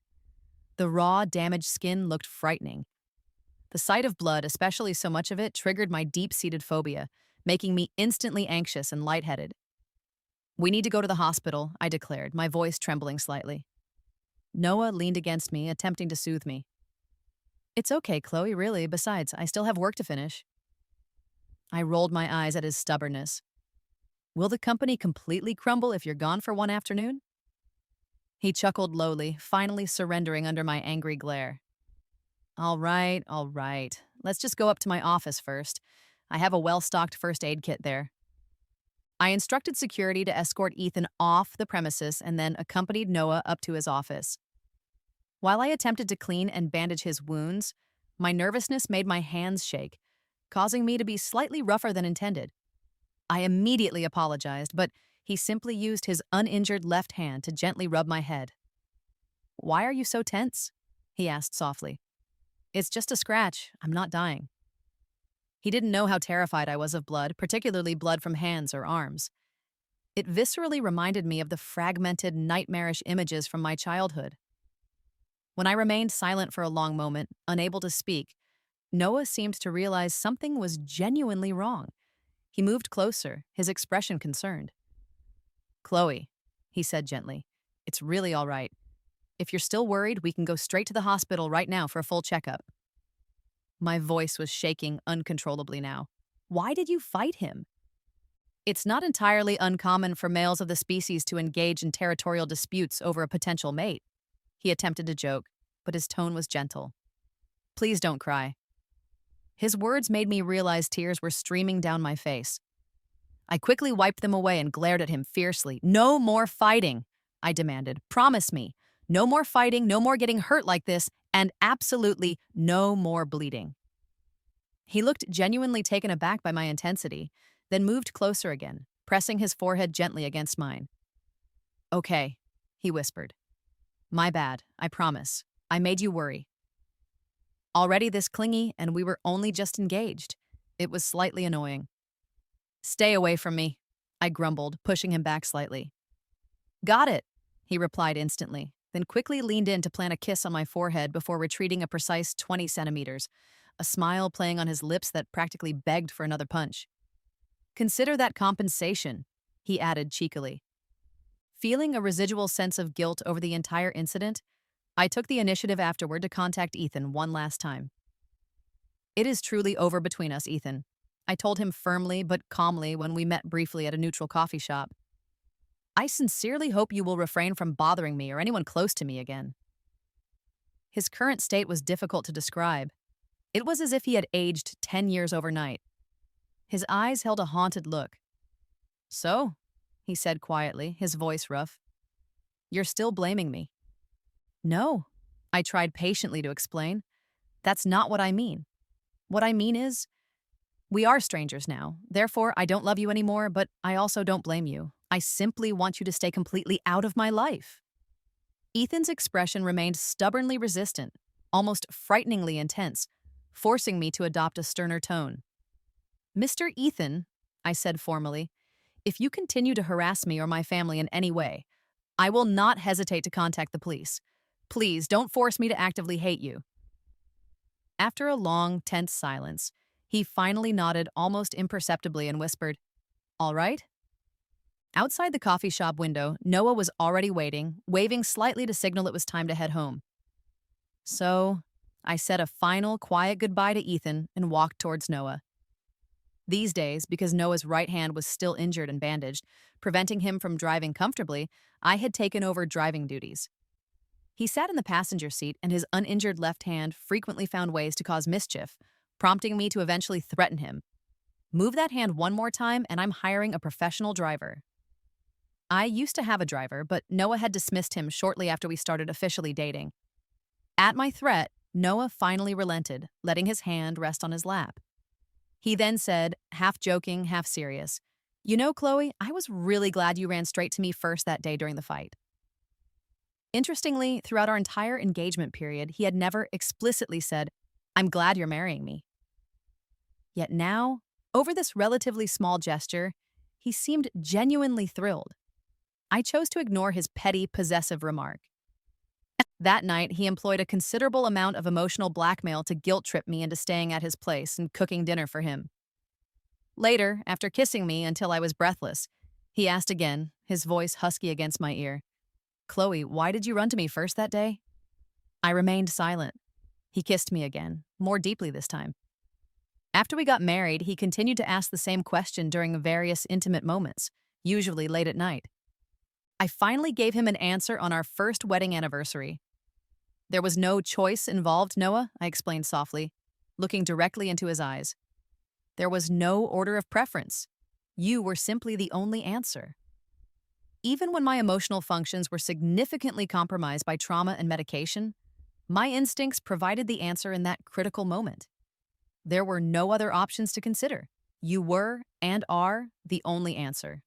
The raw, damaged skin looked frightening. The sight of blood, especially so much of it, triggered my deep-seated phobia, making me instantly anxious and lightheaded. "We need to go to the hospital," I declared, my voice trembling slightly. Noah leaned against me, attempting to soothe me. "It's okay, Chloe, really. Besides, I still have work to finish." I rolled my eyes at his stubbornness. "Will the company completely crumble if you're gone for one afternoon?" He chuckled lowly, finally surrendering under my angry glare. All right. Let's just go up to my office first. I have a well-stocked first aid kit there." I instructed security to escort Ethan off the premises and then accompanied Noah up to his office. While I attempted to clean and bandage his wounds, my nervousness made my hands shake, causing me to be slightly rougher than intended. I immediately apologized, but He simply used his uninjured left hand to gently rub my head. "Why are you so tense?" he asked softly. "It's just a scratch. I'm not dying." He didn't know how terrified I was of blood, particularly blood from hands or arms. It viscerally reminded me of the fragmented, nightmarish images from my childhood. When I remained silent for a long moment, unable to speak, Noah seemed to realize something was genuinely wrong. He moved closer, his expression concerned. "Chloe," he said gently, "it's really all right. If you're still worried, we can go straight to the hospital right now for a full checkup." My voice was shaking uncontrollably now. "Why did you fight him?" "It's not entirely uncommon for males of the species to engage in territorial disputes over a potential mate." He attempted to joke, but his tone was gentle. "Please don't cry." His words made me realize tears were streaming down my face. I quickly wiped them away and glared at him fiercely. "No more fighting," I demanded. "Promise me. No more fighting, no more getting hurt like this, and absolutely no more bleeding." He looked genuinely taken aback by my intensity, then moved closer again, pressing his forehead gently against mine. "Okay," he whispered. "My bad, I promise. I made you worry." Already this clingy, and we were only just engaged. It was slightly annoying. "Stay away from me," I grumbled, pushing him back slightly. "Got it," he replied instantly, then quickly leaned in to plant a kiss on my forehead before retreating a precise 20 centimeters, a smile playing on his lips that practically begged for another punch. "Consider that compensation," he added cheekily. Feeling a residual sense of guilt over the entire incident, I took the initiative afterward to contact Ethan one last time. "It is truly over between us, Ethan," I told him firmly but calmly when we met briefly at a neutral coffee shop. "I sincerely hope you will refrain from bothering me or anyone close to me again." His current state was difficult to describe. It was as if he had aged 10 years overnight. His eyes held a haunted look. "So," he said quietly, his voice rough, "you're still blaming me." "No," I tried patiently to explain. "That's not what I mean. What I mean is, we are strangers now. Therefore, I don't love you anymore, but I also don't blame you. I simply want you to stay completely out of my life." Ethan's expression remained stubbornly resistant, almost frighteningly intense, forcing me to adopt a sterner tone. "Mr. Ethan," I said formally, "if you continue to harass me or my family in any way, I will not hesitate to contact the police. Please don't force me to actively hate you." After a long, tense silence, he finally nodded almost imperceptibly and whispered, "All right?" Outside the coffee shop window, Noah was already waiting, waving slightly to signal it was time to head home. So, I said a final, quiet goodbye to Ethan and walked towards Noah. These days, because Noah's right hand was still injured and bandaged, preventing him from driving comfortably, I had taken over driving duties. He sat in the passenger seat, and his uninjured left hand frequently found ways to cause mischief, prompting me to eventually threaten him. "Move that hand one more time, and I'm hiring a professional driver." I used to have a driver, but Noah had dismissed him shortly after we started officially dating. At my threat, Noah finally relented, letting his hand rest on his lap. He then said, half joking, half serious, "You know, Chloe, I was really glad you ran straight to me first that day during the fight." Interestingly, throughout our entire engagement period, he had never explicitly said, "I'm glad you're marrying me." Yet now, over this relatively small gesture, he seemed genuinely thrilled. I chose to ignore his petty, possessive remark. That night, he employed a considerable amount of emotional blackmail to guilt-trip me into staying at his place and cooking dinner for him. Later, after kissing me until I was breathless, he asked again, his voice husky against my ear, "Chloe, why did you run to me first that day?" I remained silent. He kissed me again, more deeply this time. After we got married, he continued to ask the same question during various intimate moments, usually late at night. I finally gave him an answer on our first wedding anniversary. "There was no choice involved, Noah," I explained softly, looking directly into his eyes. "There was no order of preference. You were simply the only answer." Even when my emotional functions were significantly compromised by trauma and medication, my instincts provided the answer in that critical moment. There were no other options to consider. You were and are the only answer.